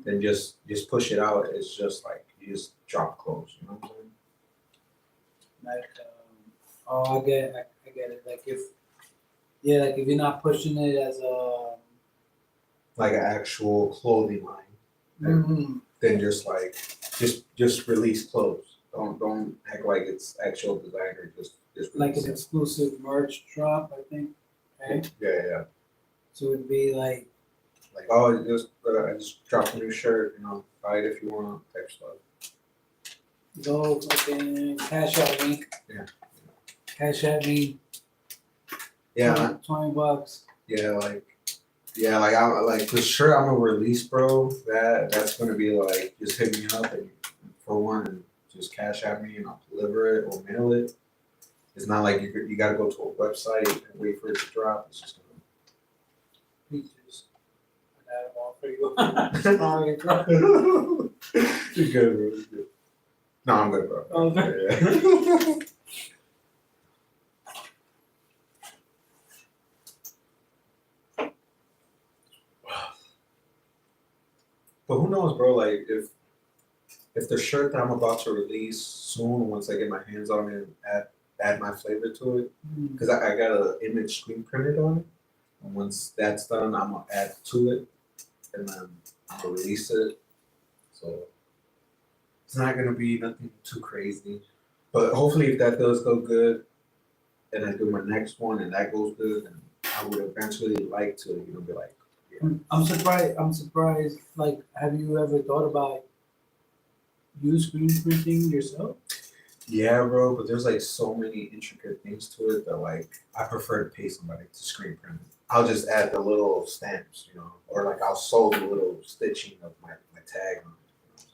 then just push it out. It's just like you just drop clothes, you know what I'm saying? Like, oh, I get it. Like if you're not pushing it as a, Like an actual clothing line. Mhm. Then just like just release clothes. Don't act like it's actual designer. Just like release an it. exclusive merch drop, I think. Right? Yeah. So it'd be like, Like oh, I just dropped a new shirt. You know, buy it if you want. Type stuff. go fucking cash at me. Yeah. Cash at me. Yeah, $20. like I like the shirt I'm gonna release, bro. That's gonna be like just hit me up and for one and just cash at me and I'll deliver it or mail it. It's not like you gotta go to a website and wait for it to drop. It's just gonna. Peaches. I got them all for you. Sorry, bro. You're good, bro. You're good. No, I'm good, bro. Okay. Yeah. But who knows, bro? Like if the shirt that I'm about to release soon, once I get my hands on it, and add my flavor to it, because I got an image screen printed on it. And once that's done, I'm gonna add to it, and then I'm gonna release it. So it's not gonna be nothing too crazy, but hopefully, if that does go good, and I do my next one and that goes good, then I would eventually like to, be like, yeah. I'm surprised. Like, have you ever thought about you screen printing yourself? Yeah, bro, but there's like so many intricate things to it that like I prefer to pay somebody to screen print it. I'll just add the little stamps, or like I'll sew the little stitching of my tag on it.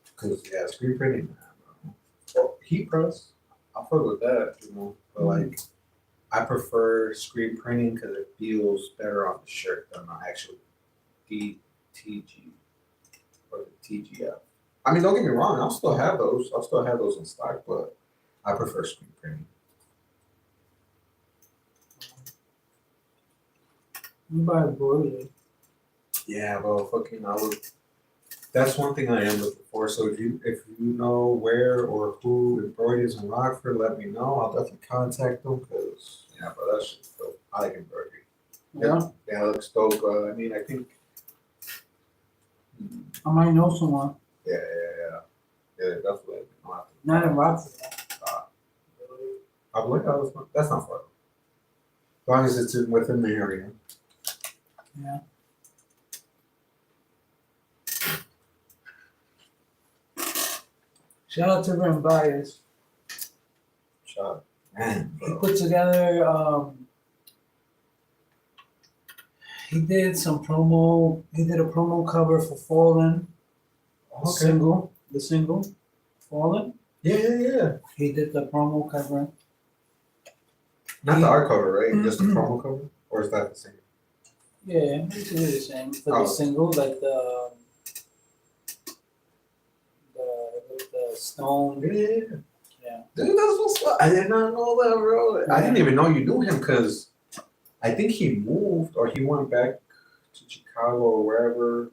Because yeah, screen printing, man, bro. Well, heat press, I'll fuck with that, But like I prefer screen printing because it feels better on the shirt than the actual DTG or the TGF. I mean, don't get me wrong. I'll still have those. I'll still have those in stock, but I prefer screen printing. You buy embroidery. Yeah, well, fucking, I would. That's one thing I am looking for. So if you know where or who embroideries in Rockford, let me know. I'll definitely contact them because yeah, bro, that's just dope. I like embroidery. Yeah. Yeah, it looks dope. I mean, I think. I might know someone. Yeah, definitely. Not in Rockford. I believe that's not far. As long as it's within the area. Yeah. Shout out to Ren Bias. Shot. Man, He bro. put together. He did some promo. He did a promo cover for Fallen. The single, Fallen. Yeah. He did the promo cover. Not the art cover, right? Just the promo cover? Or is that the same? Yeah, basically the same for Oh. the single, like the stone. Yeah. Yeah. Dude, that's what's up. I did not know that, bro. I didn't even know you knew him because I think he moved or he went back to Chicago or wherever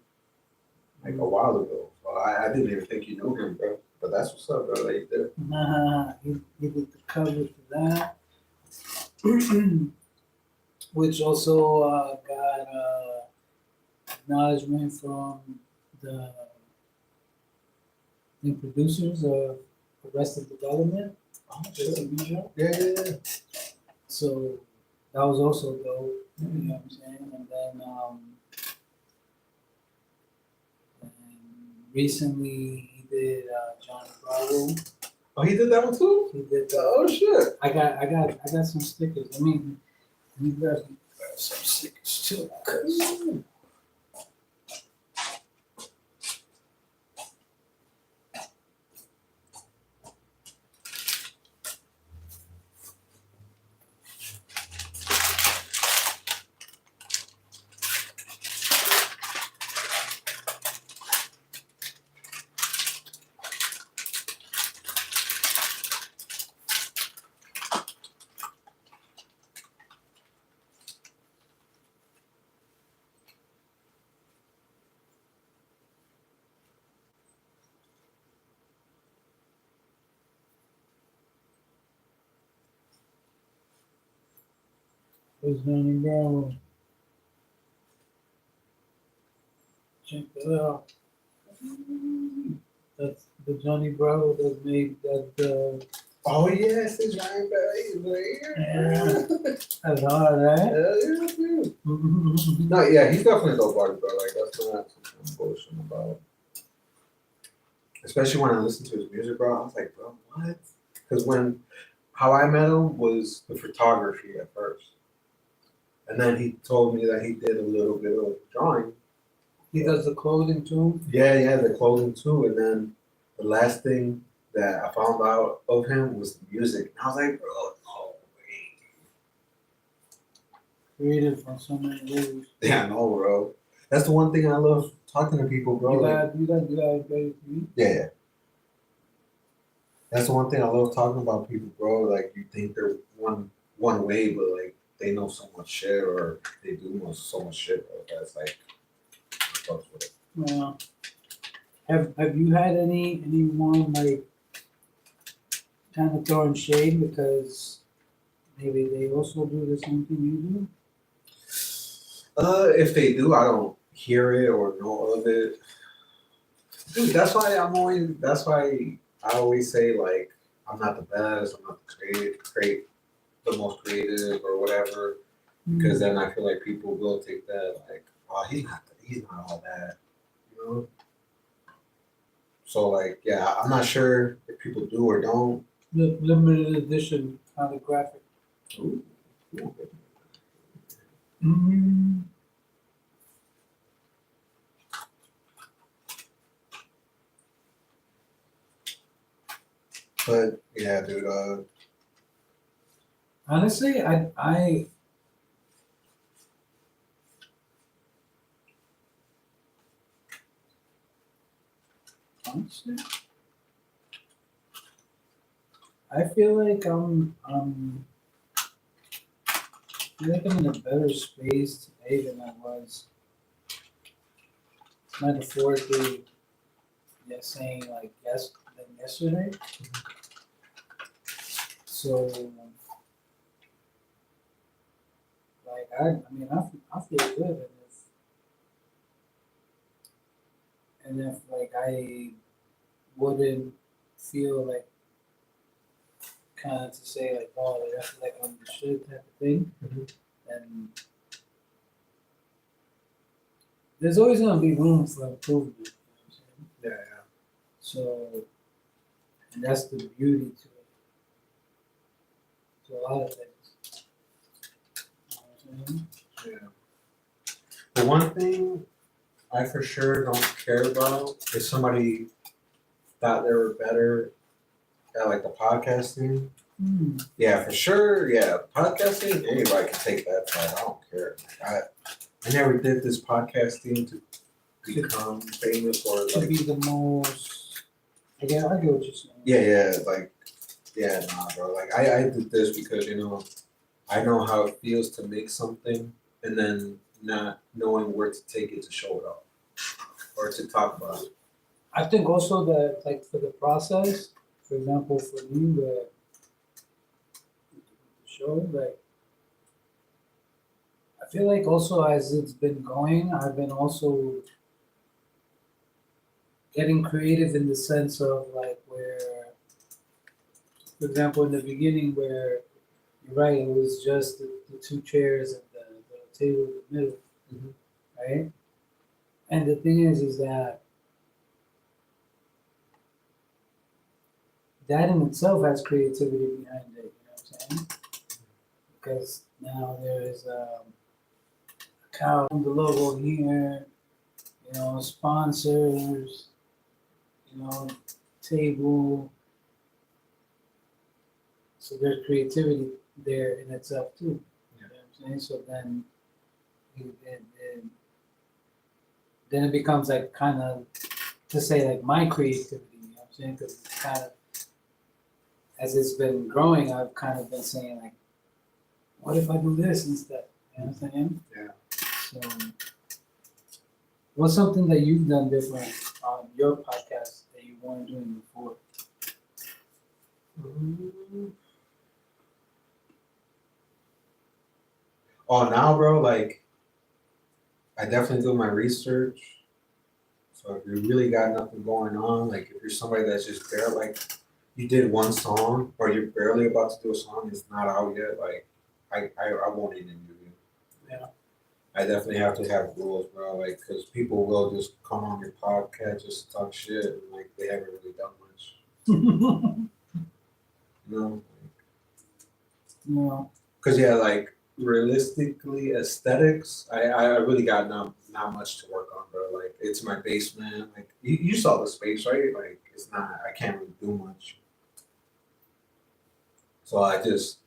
like a while ago. So I didn't even think you knew him, bro. But that's what's up, bro. Like that. He did the cover for that. which also got acknowledgement from the producers of Arrested Development, Oh, the TV show. Yeah. So that was also dope. You know what I'm saying? And then and recently he did Johnny Bravo. Oh, he did that one too? He did. Oh shit. I got some stickers. I mean, you grab some stickers too. 'Cause there's Johnny Bravo. Check that out. That's the Johnny Bravo that made that. Oh yes, it's Ryan Berry. Yeah. That's hard, right? Hell yeah, dude. No, yeah, he's definitely a dope artist, bro. Like that's not something I'm bullshitting about. Especially when I listen to his music, bro. I was like, bro, what? Because how I met him was the photography at first, and then he told me that he did a little bit of drawing. He does the clothing too. Yeah, the clothing too. And then the last thing that I found out of him was the music. And I was like, bro, no way. Created from so many ways. Yeah, no, bro. That's the one thing I love talking to people, bro. You Like, got Berry TV? yeah. That's the one thing I love talking about people, bro. Like you think they're one way, but like they know so much shit, or they do know so much shit, bro. That's like, I fucks with it. Yeah. Have you had anyone like kind of throwing shade because maybe they also do the same thing you do? If they do, I don't hear it or know of it. Dude, that's why I always say like I'm not the best, I'm not the most creative or whatever. Because then I feel like people will take that like, oh, he's not all that, you know. So like, yeah, I'm not sure if people do or don't. Limited edition holographic. Ooh. Mm. But yeah, dude. Honestly, I honestly, I feel like I'm in a better space today than I was metaphorically, saying like than yesterday. So like I feel good, and if like I wouldn't feel like kind of to say like, oh, like, I feel like I'm the shit type of thing, then there's always gonna be room for improvement. You know what I'm saying? Yeah. So, and that's the beauty to a lot of things. You know what I'm saying? Yeah. The one thing I for sure don't care about is somebody thought they were better at like the podcasting. Yeah, for sure. Yeah, podcasting, anybody can take that part. I don't care. I never did this podcasting to become famous or To like. be the most, again, I get what you're saying. Yeah, like, yeah, nah, bro. Like, I did this because, I know how it feels to make something and then not knowing where to take it to show it off or to talk about it. I think also that like for the process, for example, for me, the show. Like, I feel like also as it's been going, I've been also getting creative in the sense of like where, for example, in the beginning where you're right, it was just the two chairs and the table in the middle, Mhm. right? And the thing is that that in itself has creativity behind it. You know what I'm saying? Because now there is a cow, the logo here, you know, sponsors, you know, table. So there's creativity there in itself too. You know what I'm saying? So then, then it becomes like kind of to say like my creativity. You know what I'm saying? Because it's kind of as it's been growing, I've kind of been saying like, what if I do this instead? You know what I'm saying? Yeah. So, what's something that you've done different on your podcast that you weren't doing before? Oh, now, bro, like I definitely do my research. So if you really got nothing going on, like if you're somebody that's just there, like you did one song or you're barely about to do a song, it's not out yet, like I won't even do you. Yeah. I definitely have to have rules, bro, like because people will just come on your podcast just to talk shit and like they haven't really done much, you know? No. Because yeah, like realistically, aesthetics, I really got not much to work on, bro. Like it's my basement. Like you saw the space, right? Like it's not. I can't really do much. So I just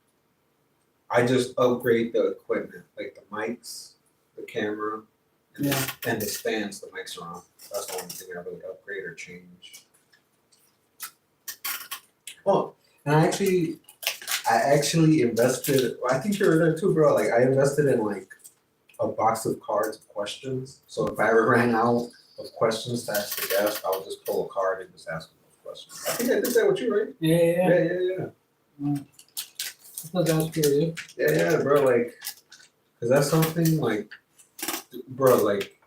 upgrade the equipment, like the mics, the camera, and, Yeah. and the stands the mics are on. That's the only thing I really upgrade or change. Oh, and I actually invested. Well, I think you were there too, bro. Like I invested in like a box of cards of questions. So if I ever ran out of questions to ask the guest, I would just pull a card and just ask them those questions. I think I did that with you, right? Yeah. Yeah. I thought that was creative. Yeah, bro. Like, cause that's something like, bro. Like,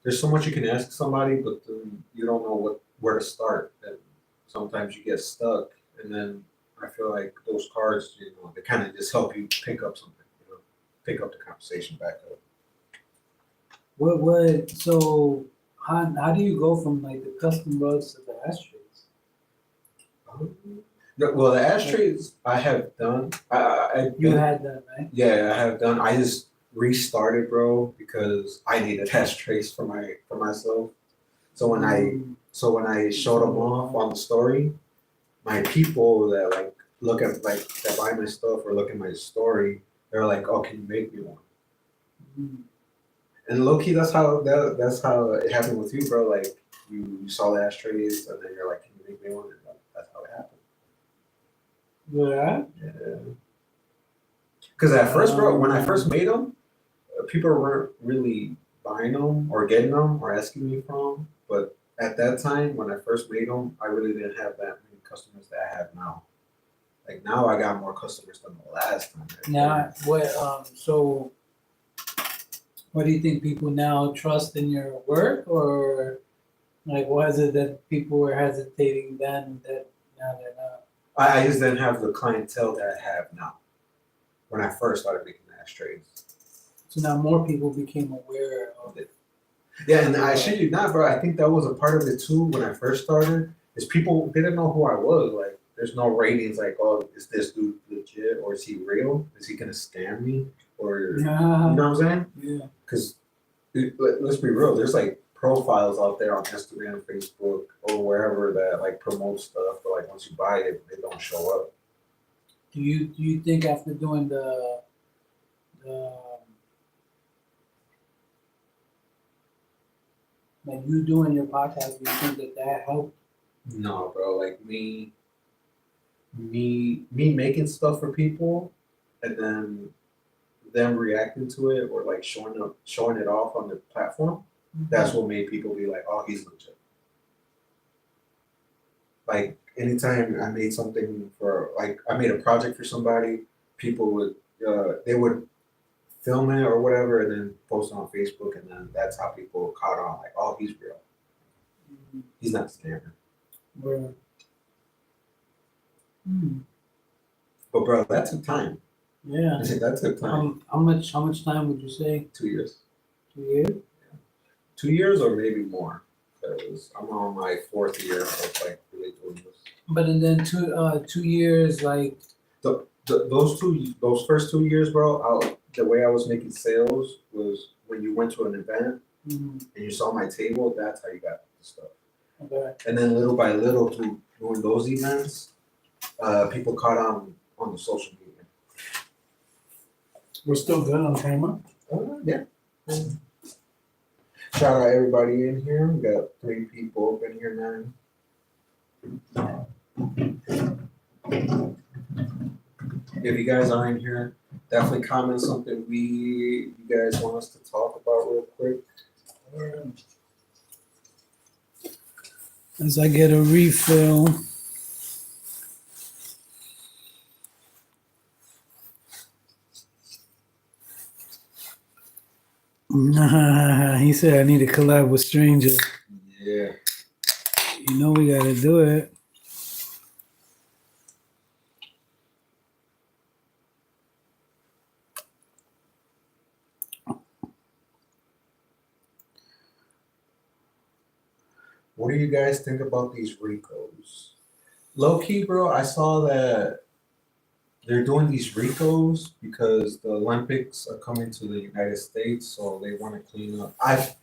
there's so much you can ask somebody, but then you don't know where to start, and sometimes you get stuck. And then I feel like those cards, they kind of just help you pick up something, pick up the conversation back up. So how do you go from like the custom rugs to the ashtrays? No, well, the ashtrays I have done. You had that, right? Yeah, I have done. I just restarted, bro, because I needed ashtrays for myself. So when I showed them off on the story, my people that like look at like that buy my stuff or look at my story, they're like, "Oh, can you make me one?" Mm. And low key, that's how it happened with you, bro. Like you saw the ashtrays, and then you're like, "Can you make me one?" And that's how it happened. Yeah. Yeah. Because at first, bro, when I first made them, people weren't really buying them or getting them or asking me for them. But at that time, when I first made them, I really didn't have that many customers that I have now. Like now, I got more customers than the last time. Now, so what do you think people now trust in your work, or like was it that people were hesitating then that now they're not? I just didn't have the clientele that I have now. When I first started making the ashtrays. So now more people became aware of it. Yeah, and I shit you not, bro. I think that was a part of it too when I first started. Is people didn't know who I was. Like, there's no ratings. Like, oh, is this dude legit or is he real? Is he gonna scam me or you know what I'm saying? Yeah. Because let's be real. There's like profiles out there on Instagram, Facebook, or wherever that like promote stuff. But like once you buy it, they don't show up. Do you think after doing the like you doing your podcast, do you think that helped? No, bro. Like me making stuff for people, and then them reacting to it or like showing it off on the platform. That's what made people be like, oh, he's legit. Like anytime I made something for like I made a project for somebody, people would they would film it or whatever and then post it on Facebook, and then that's how people caught on, like, oh, he's real. He's not a scammer. Where? But bro, that took time. Yeah. That took time. How much time would you say? 2 years. 2 years? 2 years or maybe more. Because I'm on my 4th year of like really doing this. But and then 2 years, like Those first 2 years, bro, the way I was making sales was when you went to an event and you saw my table, that's how you got the stuff. okay. And then little by little through doing those events, people caught on the social media. We're still good on camera. Yeah. Shout out everybody in here. We got 3 people up in here now. If you guys are in here, definitely comment something you guys want us to talk about real quick. As I get a refill. He said I need to collab with strangers. Yeah. You know we gotta do it. What do you guys think about these Ricos? Low key, bro, I saw that they're doing these Ricos because the Olympics are coming to the United States, so they want to clean up. I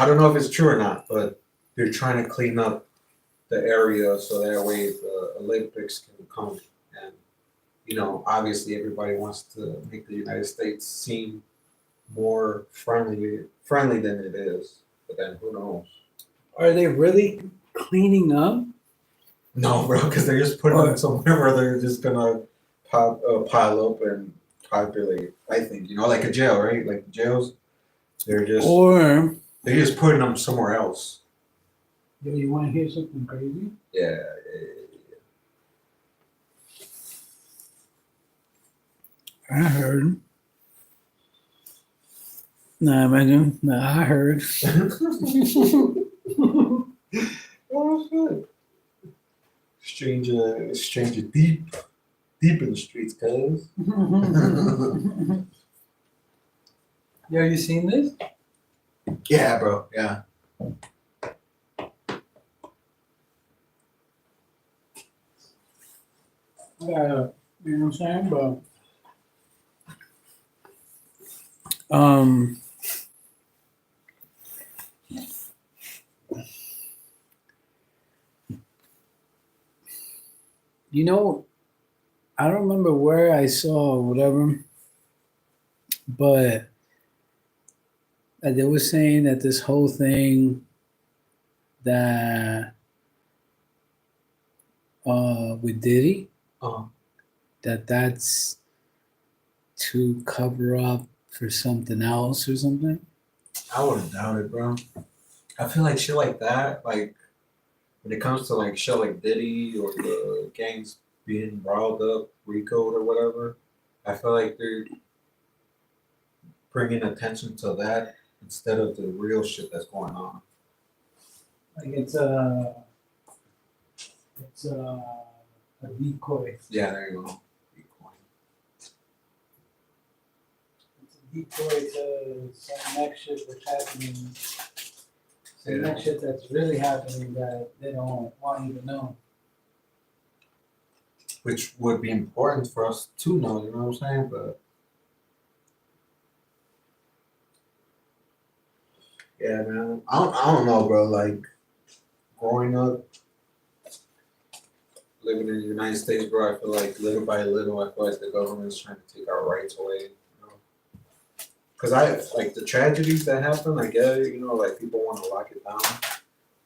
don't know if it's true or not, but they're trying to clean up the area so that way the Olympics can come. And obviously everybody wants to make the United States seem more friendly than it is. But then who knows? Are they really cleaning up? No, bro, because they're just putting them somewhere where they're just gonna pile up and populate. I think like a jail, right? Like the jails, they're just putting them somewhere else. Yo, you want to hear something crazy? Yeah. I heard. Nah, imagine. Nah, I heard. Oh shit! Stranger deep in the streets, cuz. Yo, you seen this? Yeah, bro. Yeah. Yeah, you know what I'm saying, bro. I don't remember where I saw or whatever, but they were saying that this whole thing that with Diddy, that's to cover up for something else or something. I wouldn't doubt it, bro. I feel like shit like that, like when it comes to like shit like Diddy or the gangs being riled up, Rico or whatever, I feel like they're bringing attention to that instead of the real shit that's going on. Like it's a decoy. Yeah, there you go. It's a decoy to some next shit that's happening. Some next shit that's really happening that they don't want you to know. Which would be important for us to know, you know what I'm saying? But yeah, man, I don't know, bro. Like growing up, living in the United States, bro, I feel like little by little, I feel like the government's trying to take our rights away. Because like the tragedies that happen, I get it, like people want to lock it down.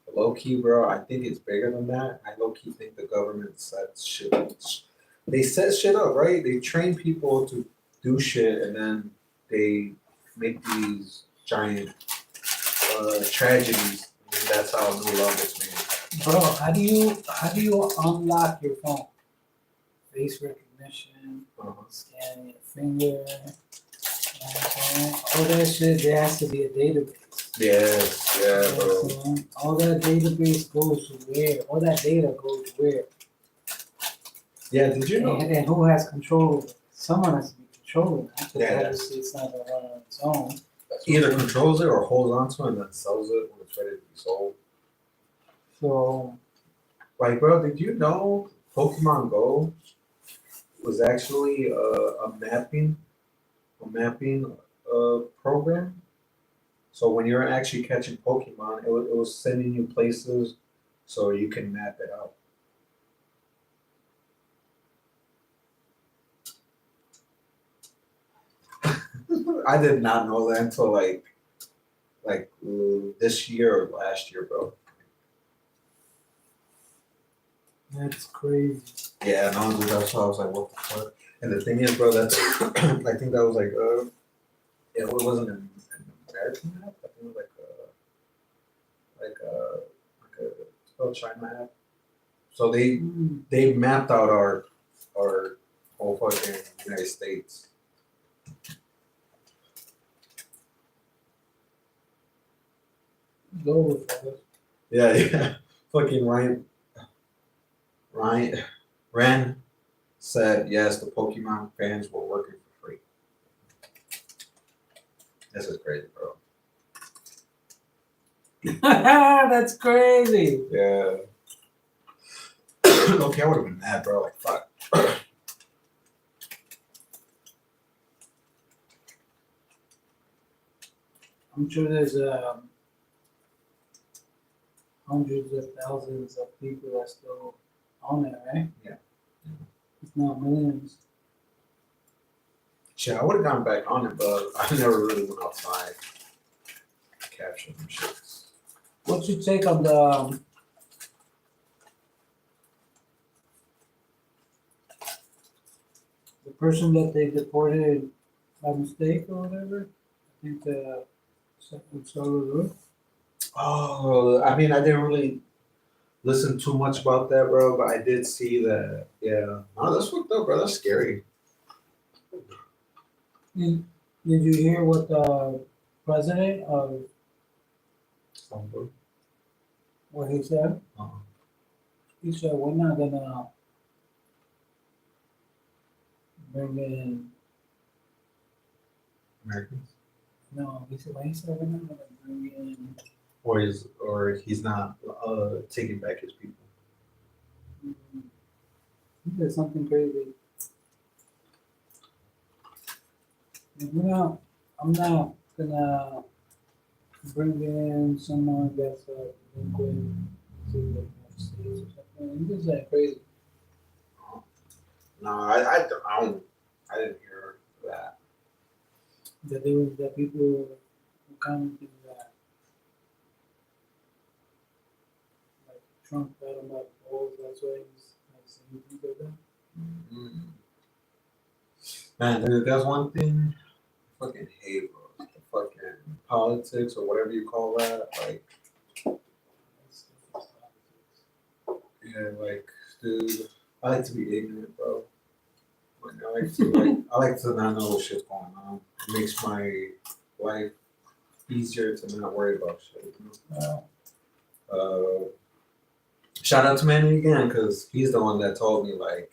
But low key, bro, I think it's bigger than that. I low key think the government sets shit up. They set shit up, right? They train people to do shit, and then they make these giant tragedies. And that's how new law gets made. Bro, how do you unlock your phone? Face recognition. recognition, Uh-huh. scanning your finger. You know what I'm saying? All that shit, there has to be a database. Yes, You know yeah, what bro. I'm saying? All that database goes to where? All that data goes where? Yeah, did you know? And who has control of it? Someone has to be controlling that. Because Yeah. obviously it's not gonna run on its own. Either controls it or holds onto it and then sells it when it's ready to be sold. So Like, bro, did you know Pokemon Go was actually a mapping program? So when you're actually catching Pokemon, it was sending you places so you can map it out. I did not know that until this year or last year, bro. that's crazy. Yeah, no, dude, that's why I was like, what the fuck? And the thing is, bro, that's I think that was like it wasn't an American app. I think it was like a spell China app. So they mapped out our whole fucking United States. Go with that. Yeah, yeah. Fucking Ren said yes, the Pokemon fans were working for free. This is crazy, bro. That's crazy. Yeah. Okay, I would have been mad, bro. Like, fuck. I'm sure there's hundreds of thousands of people that still on it, right? Yeah. It's not millions. Shit, I would have gone back on it, but I never really went outside to capture them shits. What's your take on the person that they deported by mistake or whatever? I think Salvador. Oh, I mean, I didn't really listen too much about that, bro, but I did see that. Yeah. Oh, that's fucked up, bro. That's scary. Did you hear what the president of what he said? Uh-huh. He said we're not gonna bring in. Americans. No, he said. What he said we're not gonna bring in. Or he's not taking back his people. He said something crazy. I'm not gonna bring in someone that's a delinquent to the United States or something. He just like crazy. No, I didn't hear that. That people were commenting that like Trump got him by the balls. That's why he's like saying things like that. Mm. Man, there's one thing I fucking hate, bro. The fucking politics or whatever you call that. Like, yeah, like, dude, I like to be ignorant, bro. Like, I like to not know what shit's going on. It makes my life easier to not worry about shit. You know? Shout out to Manny again, because he's the one that told me, like,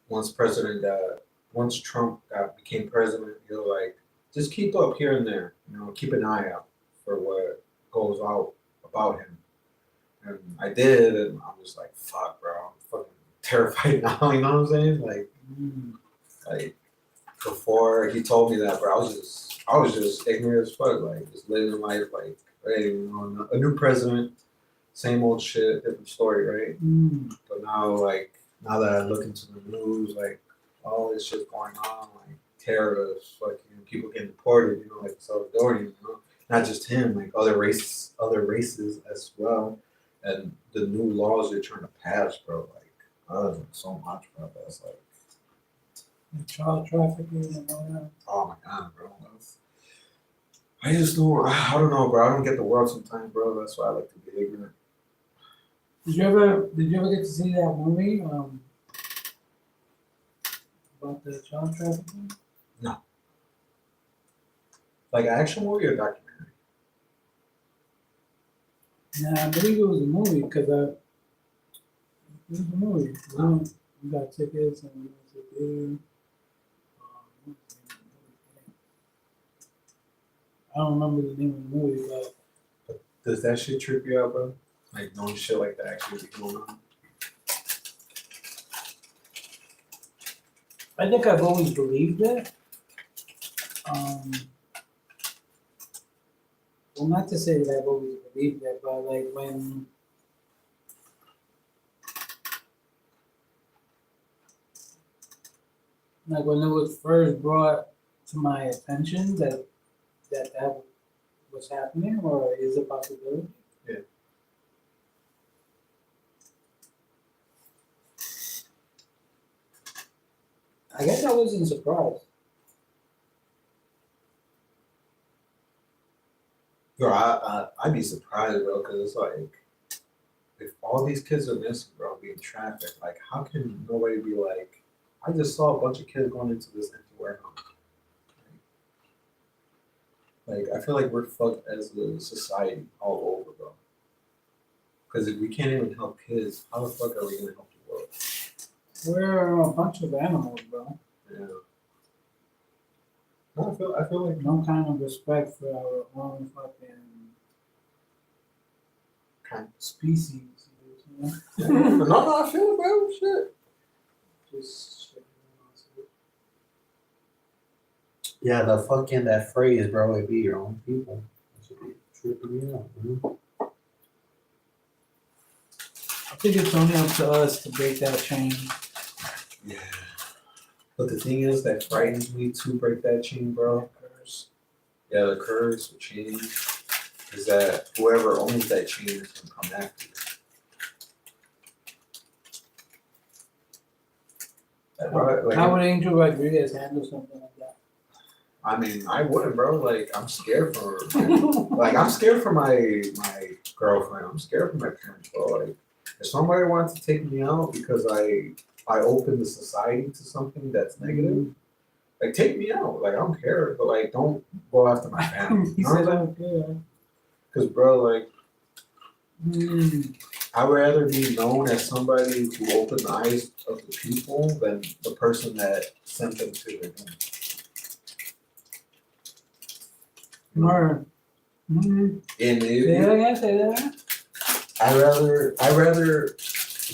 once Trump became president, he'll like just keep up here and there, you know, keep an eye out for what goes out about him. And I did, and I'm just like, fuck, bro, I'm fucking terrified now. You know what I'm saying? Like before he told me that, bro, I was just ignorant as fuck, like just living life, like, hey, you know, a new president, same old shit, different story, right? But now that I look into the news, like all this shit going on, like terrorists, fucking people getting deported, you know, like Salvadorian, you know, not just him, like other races as well, and the new laws they're trying to pass, bro. Like, so much, bro. That's like, Child trafficking and all that. oh my god, bro. I don't know, bro. I don't get the world sometimes, bro. That's why I like to be ignorant. Did you ever get to see that movie? about the child trafficking? Like an action movie or documentary? Nah, I believe it was a movie because it was a movie. We got tickets and we went to the theater. What was the name of the movie? I don't remember the name of the movie, but Does that shit trip you out, bro? Like knowing shit like that actually be going on? I think I've always believed it. Well, not to say that I've always believed it, but like when it was first brought to my attention that was happening or is a possibility. Yeah. I guess I wasn't surprised. Bro, I'd be surprised, bro, because it's like, if all these kids are missing, bro, being trafficked, like, how can nobody be like, I just saw a bunch of kids going into this empty warehouse. Like, I feel like we're fucked as a society all over, bro. Because if we can't even help kids, how the fuck are we gonna help the world? We're a bunch of animals, bro. Yeah. No, I feel like No kind of respect for our own fucking kind. species. You know? No, I feel it, bro. Shit. Just shit. Yeah, that phrase, bro, it be your own people. It should be tripping me out, man. I think it's only up to us to break that chain. Yeah. But the thing is that frightens me to break that chain, bro. Yeah, the curse or chain is that whoever owns that chain is gonna come after you. Like, How would Angel Rodriguez handle something like that? I mean, I wouldn't, bro. Like, I'm scared for like I'm scared for my girlfriend. I'm scared for my parents, bro. Like, if somebody wants to take me out because I open the society to something that's negative, like take me out. Like I don't care, but like don't go after my family. He You know said, what I'm saying? Because bro, like I'd rather be known as somebody who opened the eyes of the people than the person that sent them to their doom. Or, And say that again, say that again. I'd rather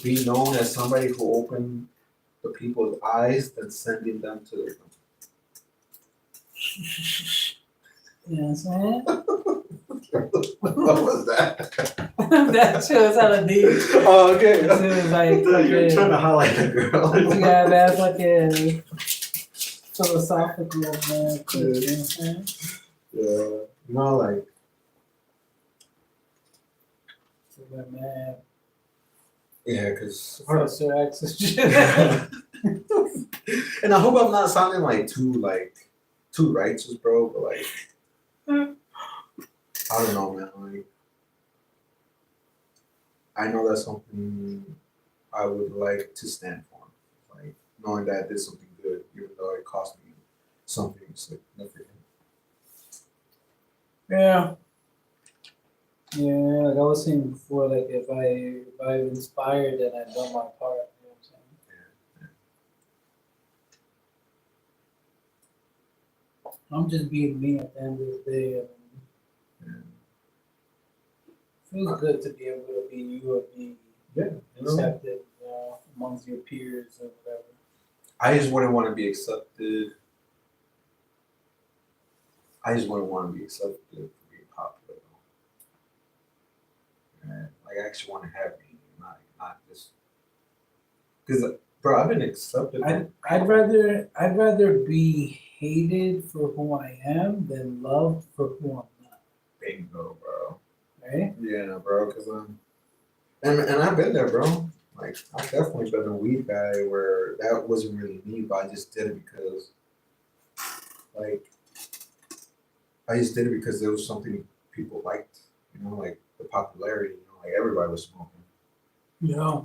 be known as somebody who opened the people's eyes than sending them to their doom. You know what I'm saying? What was that? That shit was hella deep. Oh, okay. That shit was like You're fucking, trying to highlight the girl. yeah, that fucking philosophical, man. You know what I'm saying? Yeah. You know, like, So, yeah, man. yeah, because. Professor X and shit. And I hope I'm not sounding like too righteous, bro, but like, I don't know, man. Like, I know that's something I would like to stand for. Like, knowing that I did something good, even though it cost me something significant. Yeah. Yeah, like I was saying before, like if I've inspired, then I've done my part. You know what I'm saying? I'm just being me at the end of the day. And it feels good to be able to be you and be accepted amongst your peers or whatever. I just wouldn't want to be accepted. I just wouldn't want to be accepted for being popular. And like, I actually want to have me, not just. Because, bro, I've been accepted. I'd rather be hated for who I am than loved for who I'm not. Bingo, bro. Right? Yeah, bro, because and I've been there, bro. Like, I've definitely been a weed guy where that wasn't really me, but I just did it because, like, I just did it because there was something people liked, you know, like the popularity, you know, like everybody was smoking. Yeah.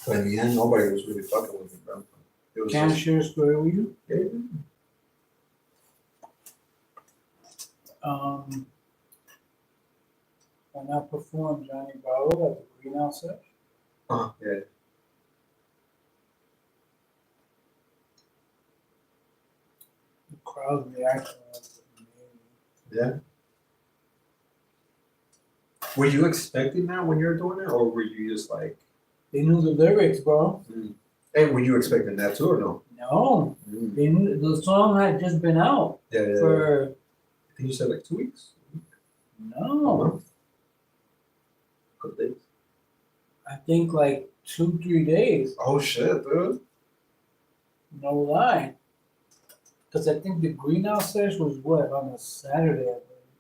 But in the end, nobody was really fucking with me, bro. It was Can't just, share a story with you. When I performed Johnny Bravo at the Greenhouse Set, yeah. the crowd reaction was amazing. Yeah. Were you expecting that when you were doing it, or were you just like, They knew the lyrics, bro. hey, were you expecting that too, or no? No, they knew the song had just been out Yeah. for I think you said like 2 weeks. no, Couple days. I think like 2-3 days. Oh shit, dude. No lie. Because I think the Greenhouse Sesh was what, on a Saturday, I believe.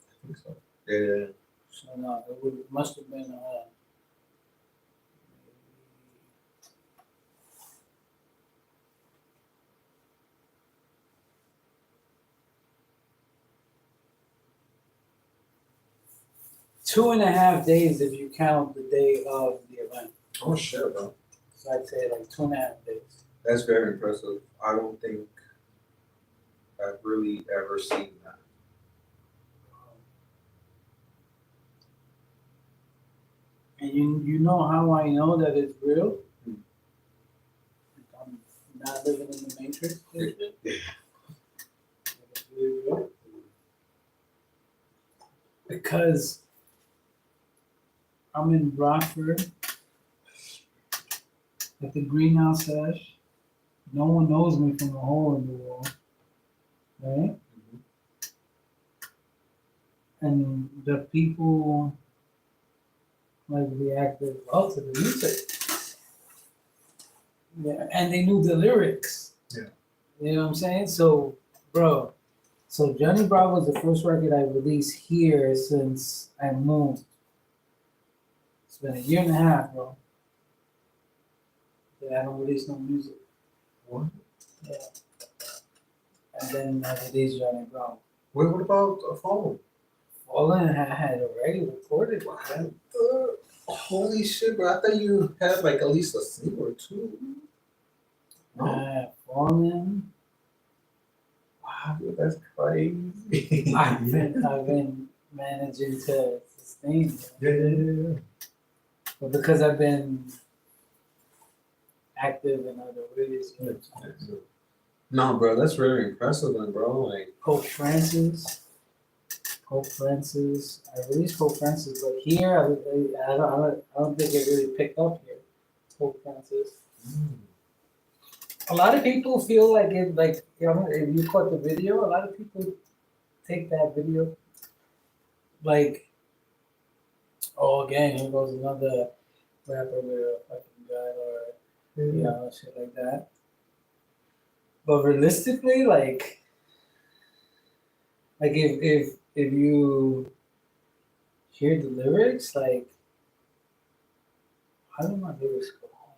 I think so. Yeah. So no, it must have been maybe 2.5 days if you count the day of the event. Oh shit, bro. So I'd say like 2.5 days. That's very impressive. I don't think I've really ever seen that. And you know how I know that it's real? I'm not living in the Matrix. Is it? Yeah. It's really real. Because I'm in Rockford at the Greenhouse Sesh. No one knows me from a hole in the wall, right? And the people like reacted well to the music. Yeah, and they knew the lyrics. Yeah. You know what I'm saying? So, bro, so Johnny Bravo was the first record I released here since I moved. It's been 1.5 years, bro. Yeah, I don't release no music. What? Yeah. And then I released Johnny Bravo. Wait, what about a phone? Fallen I had already recorded. Holy shit, bro! I thought you had like at least a single or two. No. Fallen. Wow, dude, that's crazy. I've been managing to sustain it. Yeah. But because I've been active in other ways. No, bro, that's very impressive, then, bro. Like, Pope Francis. I released Pope Francis, but here I don't think it really picked up here. Pope Francis. A lot of people feel like it, like, you know, if you caught the video, a lot of people take that video like, oh, again, here goes another rapper with a fucking gun or, you know, shit like that. But realistically, like if you hear the lyrics, like, how do my lyrics go? Hold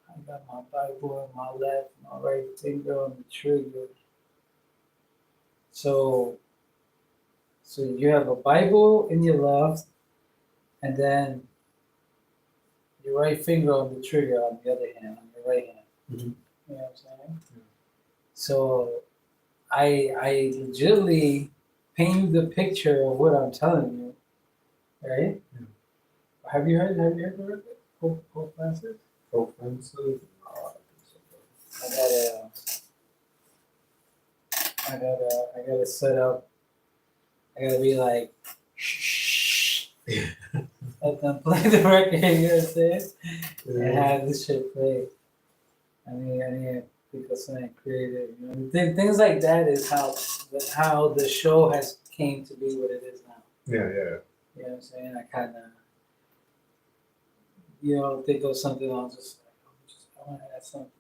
on. I got my Bible in my left, my right finger on the trigger. So you have a Bible in your left, and then your right finger on the trigger on the other hand, on your right hand. Mhm. You know what I'm saying? Yeah. So I legitimately paint you the picture of what I'm telling you, right? Yeah. Have you heard the record? Pope Francis? Pope Francis? No, I don't think I gotta set up. I gotta be like, shh. Let them play the record, you know what I'm saying? And have this shit play. I need to think of something creative. You know, things like that is how the show has came to be what it is now. Yeah. You know what I'm saying? I kind of, you know, think of something. I'll just like, I want to add something.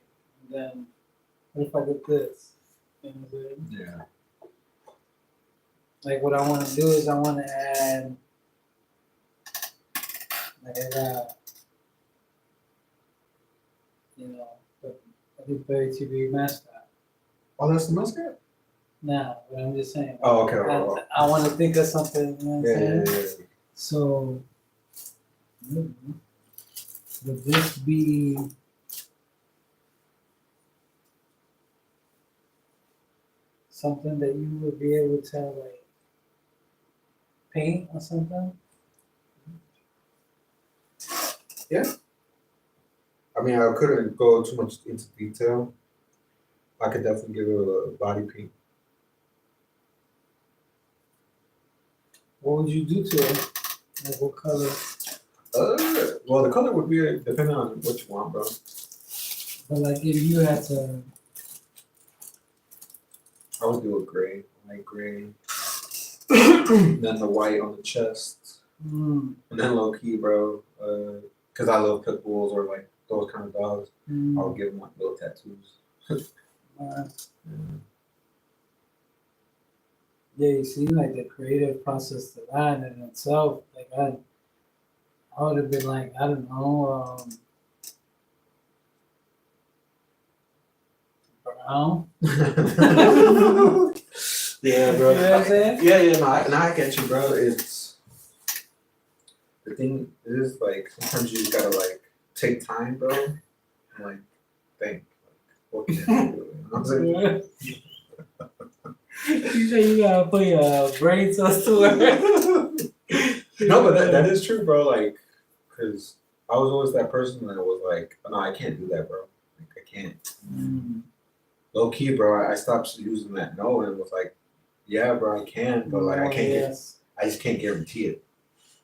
And then, what if I did this? You know what I'm saying? Yeah. Like, what I want to do is I want to add, like, you know, the IMPERIO TV mascot. Oh, that's the mascot? No, but I'm just saying. Oh, okay. I want to think of something. You know what I'm saying? Yeah. So, would this be something that you would be able to like paint or something? I mean, I couldn't go too much into detail. I could definitely give it a body paint. What would you do to it? Like what color? Well, the color would be depending on what you want, bro. But like if you had to, I would do a gray, light gray, and then the white on the chest, and then low key, bro. Cause I love pit bulls or like those kind of dogs. I would give them like little tattoos. yeah, you see, like the creative process to that in itself, like I would have been like, I don't know, brown. Yeah, bro. You know what I'm saying? Yeah, no, I get you, bro. It's the thing is like sometimes you just gotta like take time, bro, and like think, like, what can I do? You know what I'm saying? You say you gotta put your brain cells to work. No, but that is true, bro. Like, cause I was always that person that was like, no, I can't do that, bro. Like, I can't. Low key, bro. I stopped using that no and was like, yeah, bro, I can, but like I can't. I just can't guarantee it.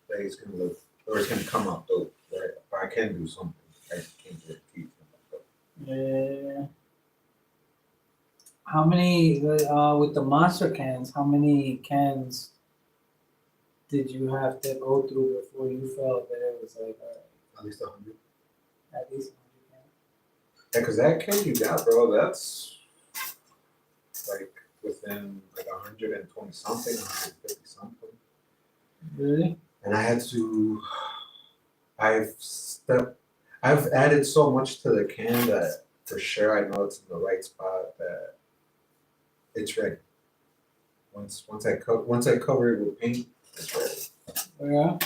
That it's gonna look or it's gonna come out dope. Right? But I can do something. I just can't guarantee it. Yeah. How many with the monster cans? How many cans did you have to go through before you felt that it was like At least 100. at least 100 cans? Yeah, cause that can you got, bro. That's like within like 120 something, 150 something. Really? And I had to. I've added so much to the can that for sure I know it's in the right spot that it's ready. Once I cover it with paint, it's ready. Yeah.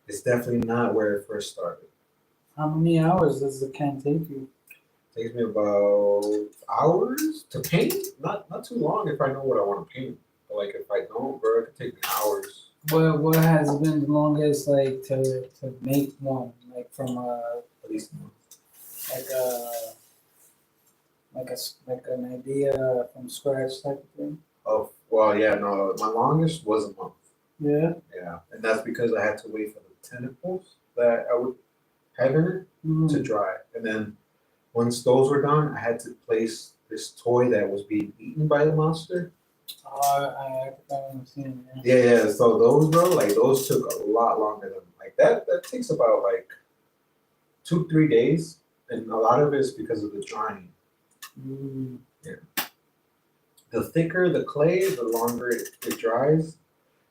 It's definitely not where it first started. How many hours does the can take you? It takes me about hours to paint. Not too long if I know what I want to paint. But like if I don't, bro, it could take me hours. What has been the longest like to make one like from At least a month. like an idea from scratch type of thing? Oh well, yeah, no. My longest was a month. Yeah. Yeah, and that's because I had to wait for the tentacles that I would have in it to dry, and then once those were done, I had to place this toy that was being eaten by the monster. I understand. Yeah. Yeah. So those, bro, like those took a lot longer than like that. That takes about like 2-3 days, and a lot of it is because of the drying. Yeah. The thicker the clay, the longer it dries,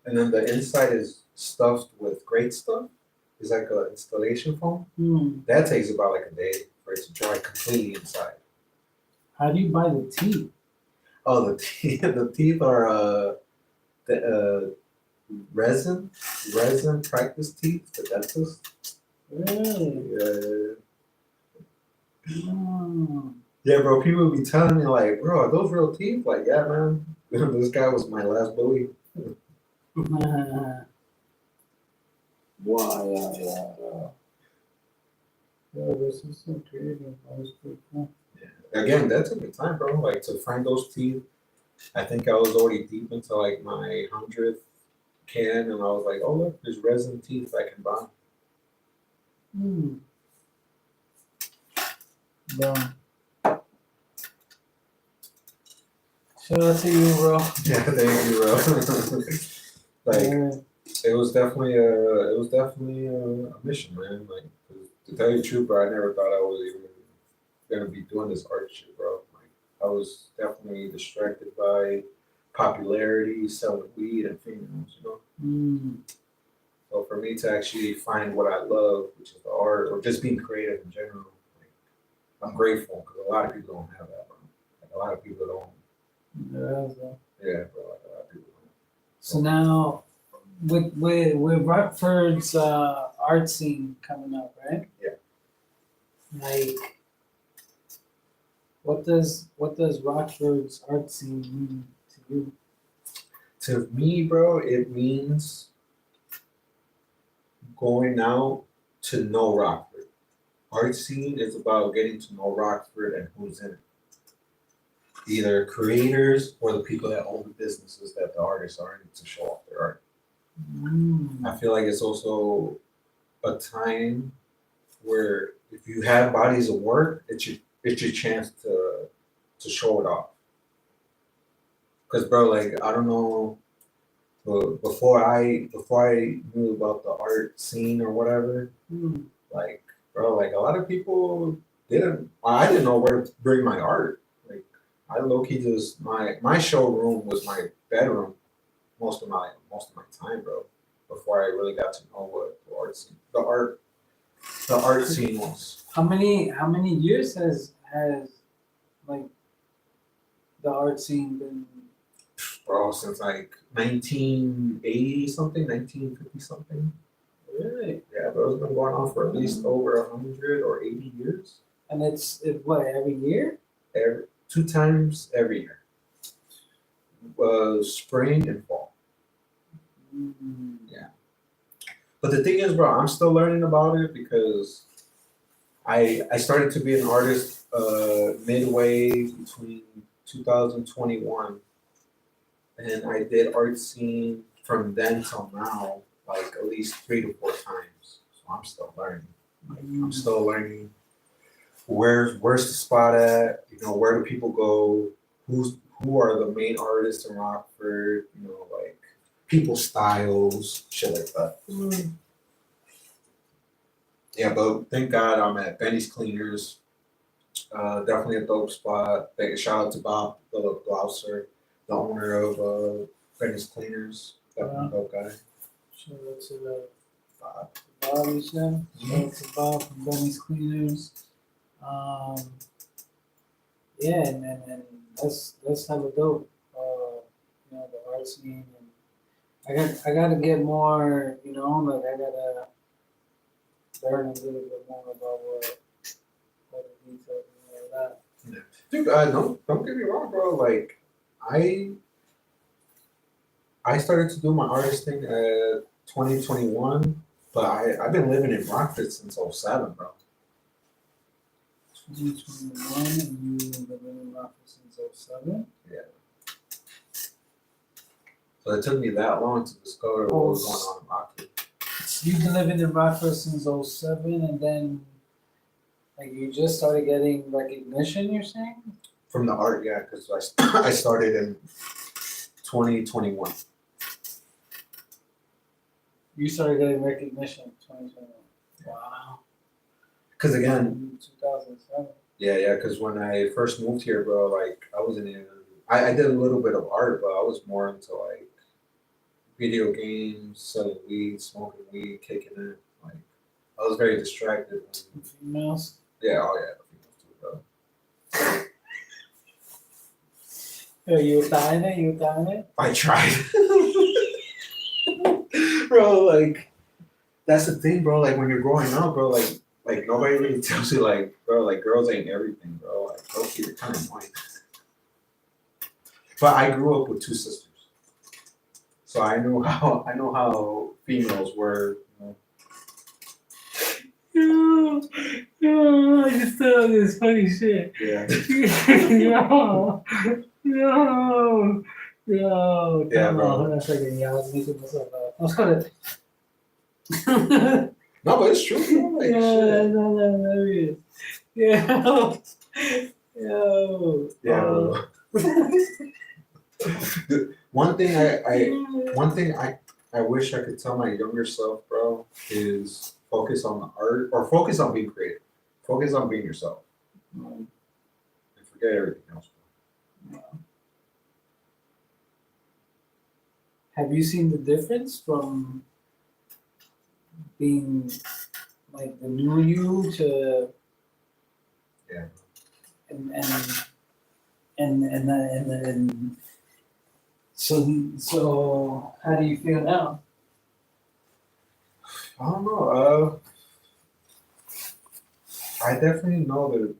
and then the inside is stuffed with great stuff. It's like an installation foam. That takes about like a day for it to dry completely inside. How do you buy the teeth? Oh, the teeth. The teeth are the resin practice teeth. The dentist. Really? Yeah, bro. People be telling me like, bro, are those real teeth? Like, yeah, man. This guy was my last bully. Wow, yeah. Yeah, this is so creative. That was pretty cool. Yeah. Again, that took me time, bro. Like to find those teeth. I think I was already deep into like my 100th can, and I was like, oh look, there's resin teeth I can buy. Bro. Shout out to you, bro. Yeah, thank you, bro. Like it was definitely a mission, man. Like to tell you the truth, bro, I never thought I was even gonna be doing this art shit, bro. Like I was definitely distracted by popularity, selling weed and females, you know. So for me to actually find what I love, which is the art, or just being creative in general, like, I'm grateful because a lot of people don't have that, bro. Like a lot of people don't. Yeah, bro. Like a lot of people don't. So now, with Rockford's art scene coming up, right? Yeah. Like, What does Rockford's art scene mean to you? To me, bro, it means going out to know Rockford. Art scene is about getting to know Rockford and who's in it. Either creators or the people that own the businesses that the artists are in to show off their art. I feel like it's also a time where if you have bodies of work, it's your chance to show it off. Cause bro, like I don't know, but before I knew about the art scene or whatever, like bro, like a lot of people didn't. I didn't know where to bring my art. Like I low key just my showroom was my bedroom most of my time, bro. Before I really got to know what the art scene was. How many years has like the art scene been? Bro, since like 1980 something, 1950 something. Really? Yeah, bro, it's been going on for at least over 100 or 80 years. And it's what, every year? Two times every year. Spring and fall. Yeah. But the thing is, bro, I'm still learning about it because I started to be an artist midway between 2021, and I did art scene from then till now, like at least 3 to 4 times. So I'm still learning. Like, I'm still learning where's the spot at, where do people go, who are the main artists in Rockford, like people's styles, shit like that. Yeah, but thank God I'm at Benny's Cleaners. Definitely a dope spot. Shout out to Bob the Blouser, the owner of Benny's Cleaners. Definitely a dope guy. Shout out to Bob, you said? Shout out to Bob from Benny's Cleaners. Yeah, and that's hella dope. The art scene, and I gotta get more. Like I gotta learn a little bit more about what the details and all that. Yeah. Dude, don't get me wrong, bro. Like I started to do my artist thing at 2021, but I've been living in Rockford since '07, bro. 2021, and you've been in Rockford since '07. Yeah. So it took me that long to discover what was going on in Rockford. So you've been living in Rockford since '07, and then like you just started getting recognition. You're saying? From the art, yeah, because I started in 2021. You started getting recognition in 2021. Wow. Because again, 2007. yeah, because when I first moved here, bro, like I wasn't in. I did a little bit of art, but I was more into like video games, selling weed, smoking weed, kicking it. Like I was very distracted. Females? Yeah, oh yeah, females too, bro. Yo, you tying it? You tying it? I tried. Bro, like that's the thing, bro. Like when you're growing up, bro, like nobody really tells you, like, bro, like girls ain't everything, bro. Like, okay, you're kind of annoying. But I grew up with 2 sisters, so I know how females were. Yo, I just thought this funny shit. Yeah. Yo. Yeah, bro. Hold on a second, yeah, I was making myself laugh. I was gonna. No, but it's true, bro. Like, shit. No, there he is. Yo. Yeah, bro. One thing I wish I could tell my younger self, bro, is focus on the art or focus on being creative. Focus on being yourself. And forget everything else. Have you seen the difference from being like the new you to Yeah. and so how do you feel now? I don't know. I definitely know that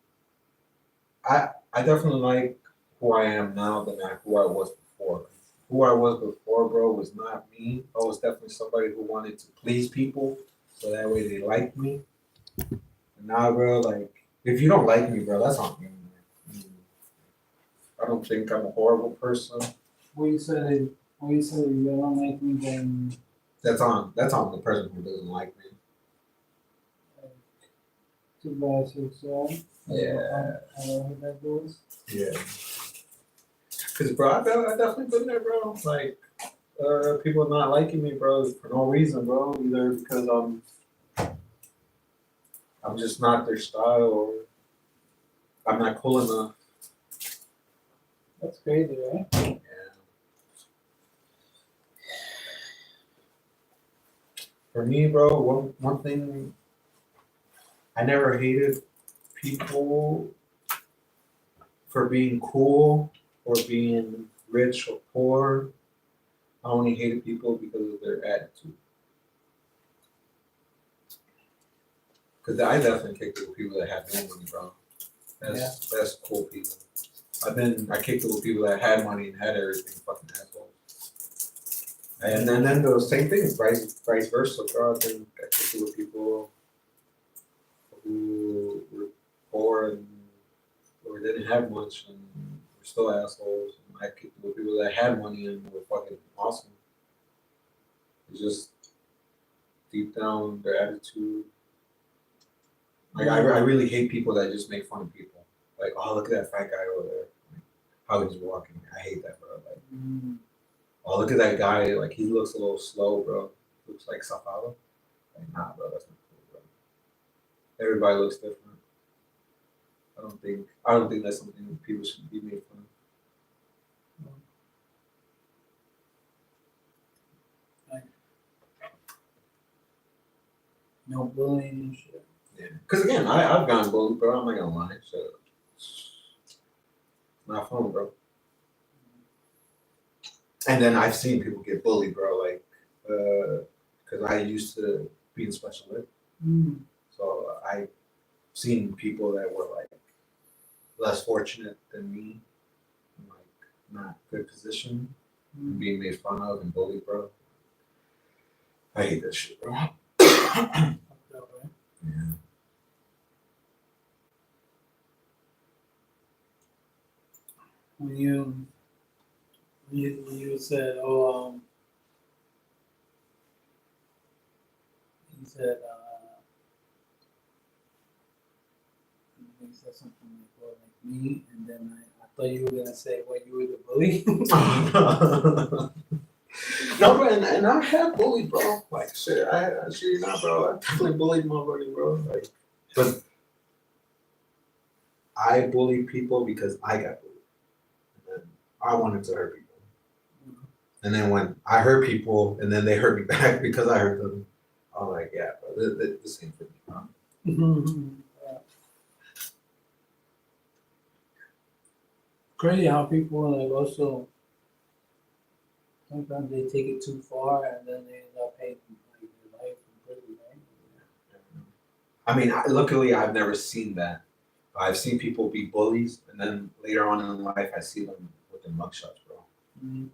I definitely like who I am now than who I was before. Who I was before, bro, was not me. I was definitely somebody who wanted to please people, so that way they liked me. And now, bro, like if you don't like me, bro, that's on you. Man. I don't think I'm a horrible person. When you said you don't like me, then That's on the person who doesn't like me. too bad yourself. Yeah. How that goes. Yeah. Cause bro, I definitely been there, bro. Like, people not liking me, bro, for no reason, bro. Either because I'm just not their style, or I'm not cool enough. That's crazy, right? Yeah. For me, bro, one thing I never hated people for being cool or being rich or poor. I only hated people because of their attitude. Because I definitely kicked it with people that have no money, bro. That's cool people. I kicked it with people that had money and had everything, fucking assholes. And then the same thing, vice versa, bro. I kicked it with people who were poor and or didn't have much and were still assholes. And I kicked it with people that had money and were fucking awesome. It's just deep down their attitude. Like I really hate people that just make fun of people. Like, oh, look at that fat guy over there. Like, how he's walking. I hate that, bro. Like, oh, look at that guy. Like, he looks a little slow, bro. Looks like Safalo. Like, nah, bro, that's not cool, bro. Everybody looks different. I don't think that's something that people should be made fun of. No bullying and shit. Yeah. Because again, I've gotten bullied, bro. I'm not gonna lie. So it's not fun, bro. And then I've seen people get bullied, bro. Like, because I used to be in special ed, so I've seen people that were like less fortunate than me, in, like not good position, and being made fun of and bullied, bro. I hate that shit, bro. Yeah. When you said, oh, you said, you said something like, well, like me, and then I thought you were gonna say, what, you were the bully? No, bro, and I have bullied, bro. Like shit, I shit you not, bro. I definitely bullied motherfuckers, bro. Like, but I bullied people because I got bullied, and then I wanted to hurt people, and then when I hurt people, and then they hurt me back because I hurt them, I'm like, yeah, bro, this ain't for me, bro. Crazy how people like also sometimes they take it too far and then they end up paying like their life in prison, right? I mean, luckily, I've never seen that. I've seen people be bullies, and then later on in life, I see them with their mugshots, bro. Mm-hmm.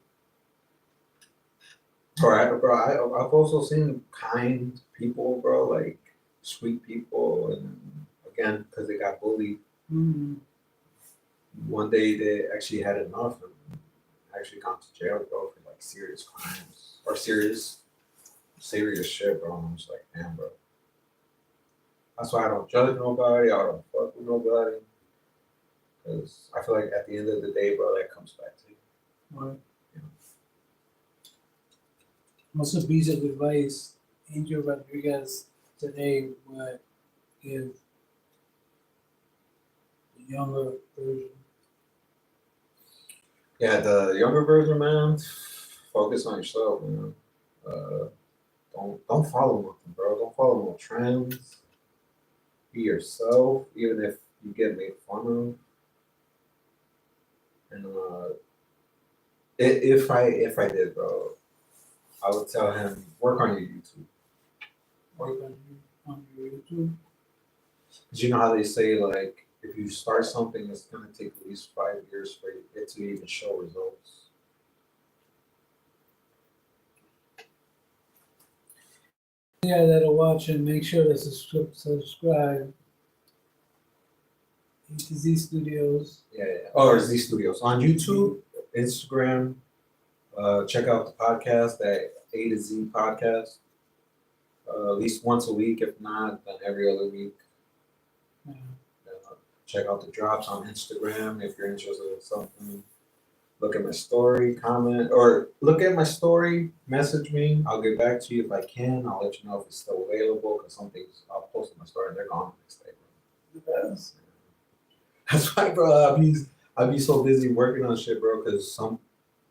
I've also seen kind people, bro, like sweet people, and again, because they got bullied, one day they actually had enough and actually gone to jail, bro, for like serious crimes or serious shit, bro. And I'm just like, damn, bro. That's why I don't judge nobody. I don't fuck with nobody. Because I feel like at the end of the day, bro, that comes back to you. Right. What's a piece of advice Angel Rodriguez today would give the younger version? Yeah, the younger version, man, focus on yourself, man. Don't follow nothing, bro. Don't follow no trends. Be yourself, even if you get made fun of. And if I did, bro, I would tell him work on your YouTube. Work on your YouTube. Cause you know how they say like if you start something, it's gonna take at least 5 years for it to even show results. Yeah, that'll watch and make sure to subscribe. A to Z Studios. Yeah. Or Z Studios on YouTube, Instagram. Check out the podcast at A to Z Podcast. At least once a week, if not, then every other week. Yeah. Check out the drops on Instagram if you're interested in something. Look at my story, comment, or look at my story, message me. I'll get back to you if I can. I'll let you know if it's still available because some things I'll post on my story and they're gone the next day. Yes. That's why, bro. I'll be so busy working on shit, bro, because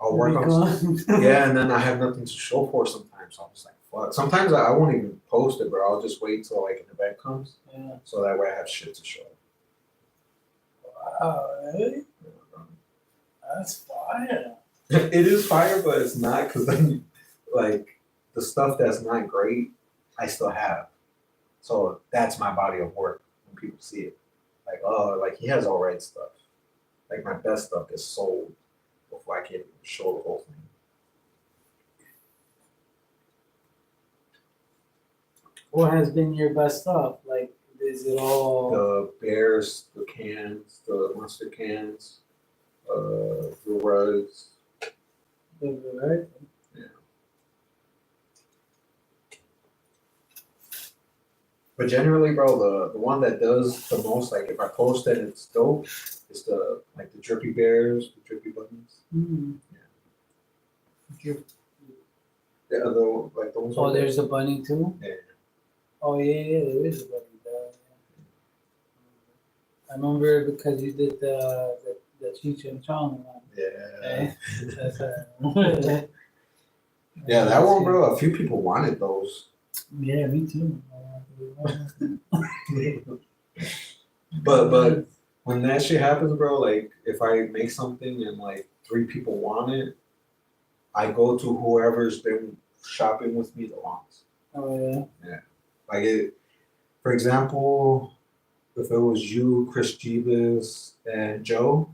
I'll work on yeah, and then I have nothing to show for sometimes. So I'm just like, fuck. Sometimes I won't even post it, bro. I'll just wait till like an event comes, Yeah. so that way I have shit to show. Wow, really? That's fire. It is fire, but it's not because then, like, the stuff that's not great, I still have. So that's my body of work when people see it. Like, oh, like he has all right stuff. Like my best stuff is sold before I can even show the whole thing. What has been your best stuff? Like, is it all? The bears, the cans, the monster cans, the rugs. Right? Yeah. But generally, bro, the one that does the most, like if I post it, it's dope. It's the like the drippy bears, the drippy buttons. Mm. Yeah, the like those. Oh, there's a bunny too. Yeah. Oh yeah, there is a bunny there. I remember because you did the Cheech and Chong one. Yeah. That's Yeah, that one, bro. A few people wanted those. Yeah, me too. But when that shit happens, bro, like if I make something and like 3 people want it, I go to whoever's been shopping with me the longest. Oh yeah. Like it, for example, if it was you, Chris Jeebus, and Joe,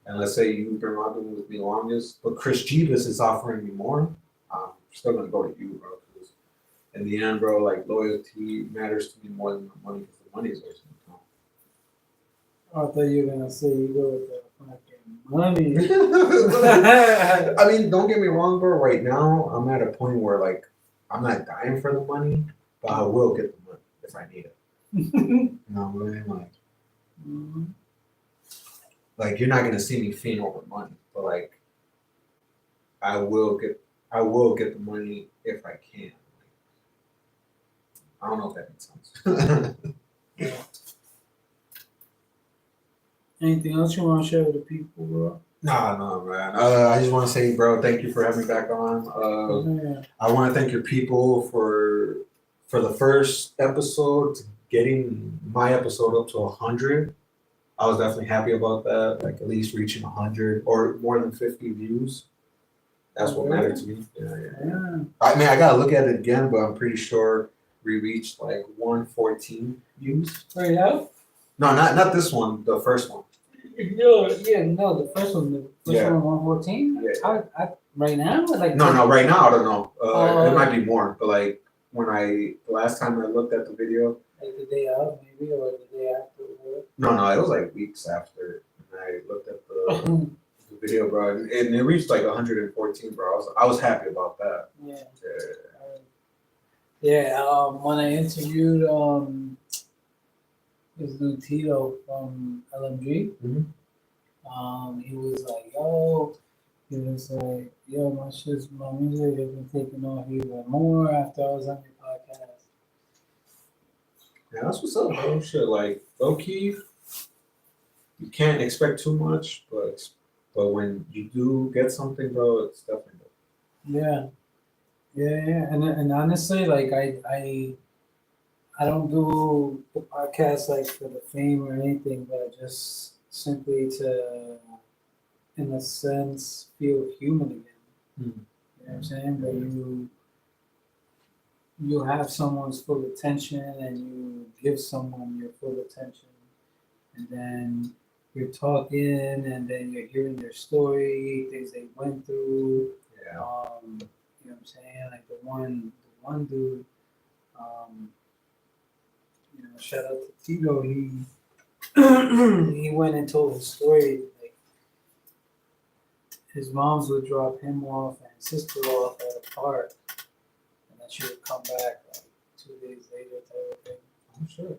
and let's say you've been rocking with me longest, but Chris Jeebus is offering me more, I'm still gonna go to you, bro. Because in the end, bro, like loyalty matters to me more than the money because the money is always gonna I thought you were gonna say you go with the fucking money. come. I mean, don't get me wrong, bro. Right now, I'm at a point where like I'm not dying for the money, but I will get the money if I need it. You know what I mean? Like you're not gonna see me fiend over money, but like I will get the money if I can. I don't know if that makes sense. Anything else you want to share with the people, bro? No, man. I just want to say, bro, thank you for having me back on. I want to thank your people for the first episode, getting my episode up to 100. I was definitely happy about that, like at least reaching 100 or more than 50 views. That's what mattered to me. Yeah. I mean, I gotta look at it again, but I'm pretty sure we reached like 114 views. Right now? No, not this one. The first one. No, the first one, Yeah. 114. Yeah. I right now, like No, right now I don't know. Oh. It might be more, but like the last time I looked at the video. like the day of, maybe, or the day after. No, it was like weeks after. And I looked at the video, bro, and it reached like 114, bro. I was happy about that. Yeah. Yeah. When I interviewed this dude Tito from LMG, he was like, my music has been taking off even more after I was on your podcast. Yeah, that's what's up, bro. Shit, like low key, you can't expect too much, but when you do get something, bro, it's definitely dope. Yeah, and honestly, like I don't do the podcast like for the fame or anything, but just simply to, in a sense, feel human again. You know what I'm saying? But you have someone's full attention and you give someone your full attention, and then you're talking, and then you're hearing their story, things they went through. Yeah. You know what I'm saying? Like the one dude, shout out to Tito. He he went and told his story. Like his moms would drop him off and his sister off at a park, and then she would come back like 2 days later type of thing. I'm sure.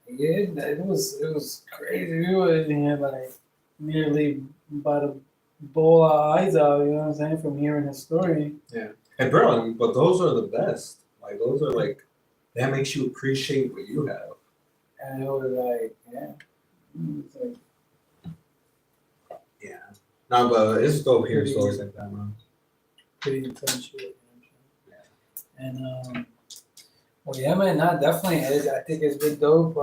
Yeah, it was crazy. We were in here like nearly about to bowl our eyes out. You know what I'm saying? From hearing his story. Hey, bro, but those are the best. Like, those are like, that makes you appreciate what you have. And it was like, yeah. It's like, Yeah. No, but it's dope hearing stories like that, man. pretty intense shit. You know Yeah. what I'm saying? And well, yeah, man, not definitely. I think it's been dope.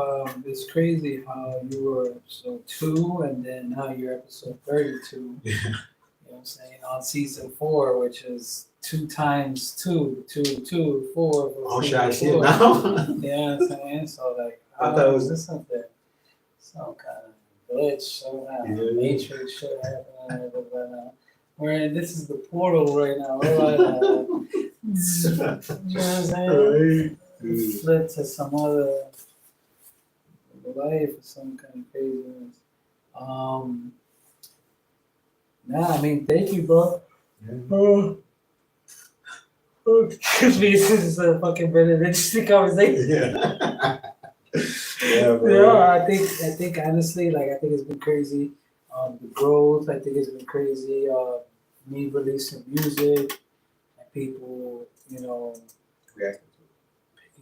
It's crazy how you were episode 2, and then now you're episode 32. Yeah. You know what I'm saying? On season 4, which is 2 times 2, 2, 2, 4. Oh, shit, I see it 4. now. Yeah, you know what I'm saying? So, like, I thought it was this something, some kind of glitch, some kind of Yeah. matrix shit happening right now. Where this is the portal right now. We're like, you know what I'm saying? Dude. Flip to some other life or some kind of craziness. Nah, I mean, thank you, bro. Yeah. Excuse me, this is a fucking very interesting conversation. Yeah. Yeah, bro. Yeah, I think honestly, like I think it's been crazy. The growth, I think it's been crazy. Me releasing music and people, Reacting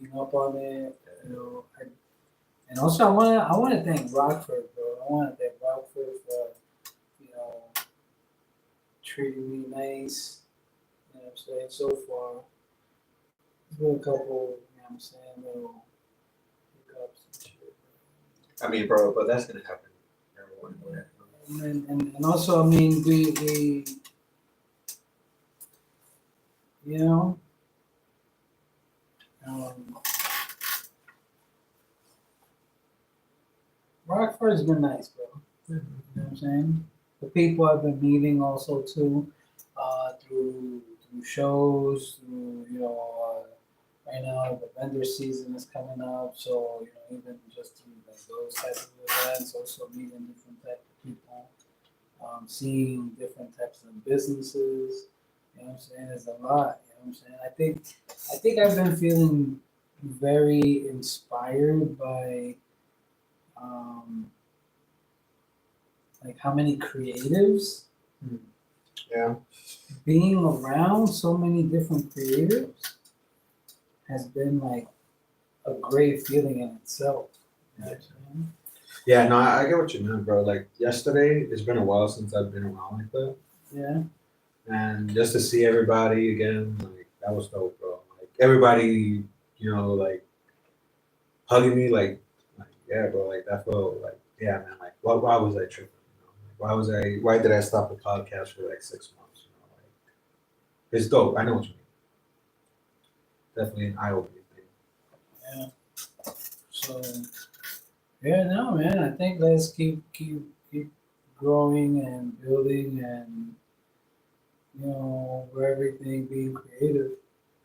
picking up on it. And also I want to thank Rockford, bro. I want to thank Rockford for, treating me nice. You know what I'm saying? So far, there's been a couple, you know what I'm saying, little hiccups and shit. I mean, bro, but that's gonna happen. Everyone will have. And also, I mean, we you know, Rockford's been nice, bro. You know what I'm saying? The people I've been meeting also too, through shows, through right now the vendor season is coming up, so even just through like those types of events, also meeting different types of people, seeing different types of businesses. You know what I'm saying? There's a lot. You know what I'm saying? I think I've been feeling very inspired by like how many creatives Yeah. being around so many different creatives has been like a great feeling in itself. You know what I'm saying? Yeah, no, I get what you mean, bro. Like yesterday, it's been a while since I've been around like that. Yeah. And just to see everybody again, like that was dope, bro. Like everybody, like hugging me, like yeah, bro. Like that felt like yeah, man. Like why was I tripping? Like why did I stop the podcast for like 6 months? Like it's dope. I know what you mean. Definitely an eye opening thing. Yeah. So yeah, no, man. I think let's keep growing and building and for everything being creative.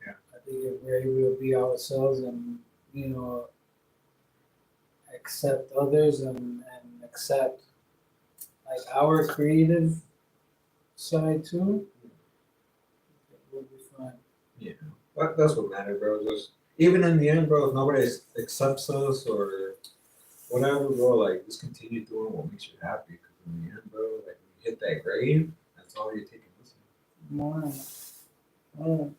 Yeah. I think if we're able to be ourselves and accept others and accept like our creative side too, it will be fun. Yeah. That's what matters, bro. Just even in the end, bro, if nobody accepts us or whatever, bro, like just continue doing what makes you happy. Because in the end, bro, like when you hit that grave, that's all you're taking with you.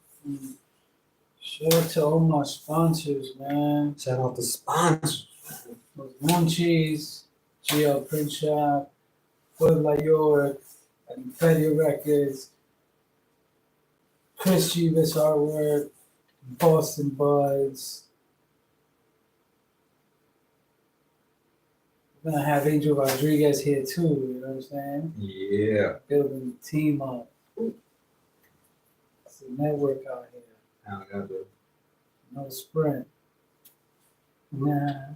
Shout out to all my sponsors, man. Shout out to sponsors. Moon Cheese, GL Print Shop, Puebla York, IMPERIO Records, Chris Chivas Artwork, Boston Buds. We're gonna have Angel Rodriguez here too, you know what I'm saying? Yeah. Building the team up. It's a network out here. Now I gotta do it. No sprint. Nah.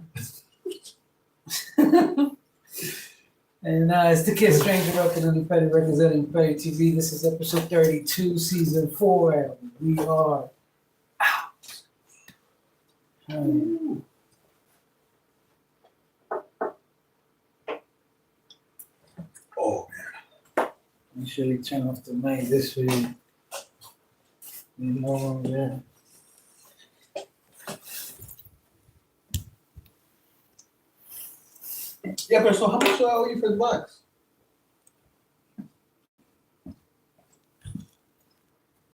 And it's the Kid Stranger representing Petty representing Petty TV. This is episode 32, season 4, and we are out. Oh man. Make sure you turn off the mic this way. You know, yeah. Yeah, but so how much do I owe you for the box?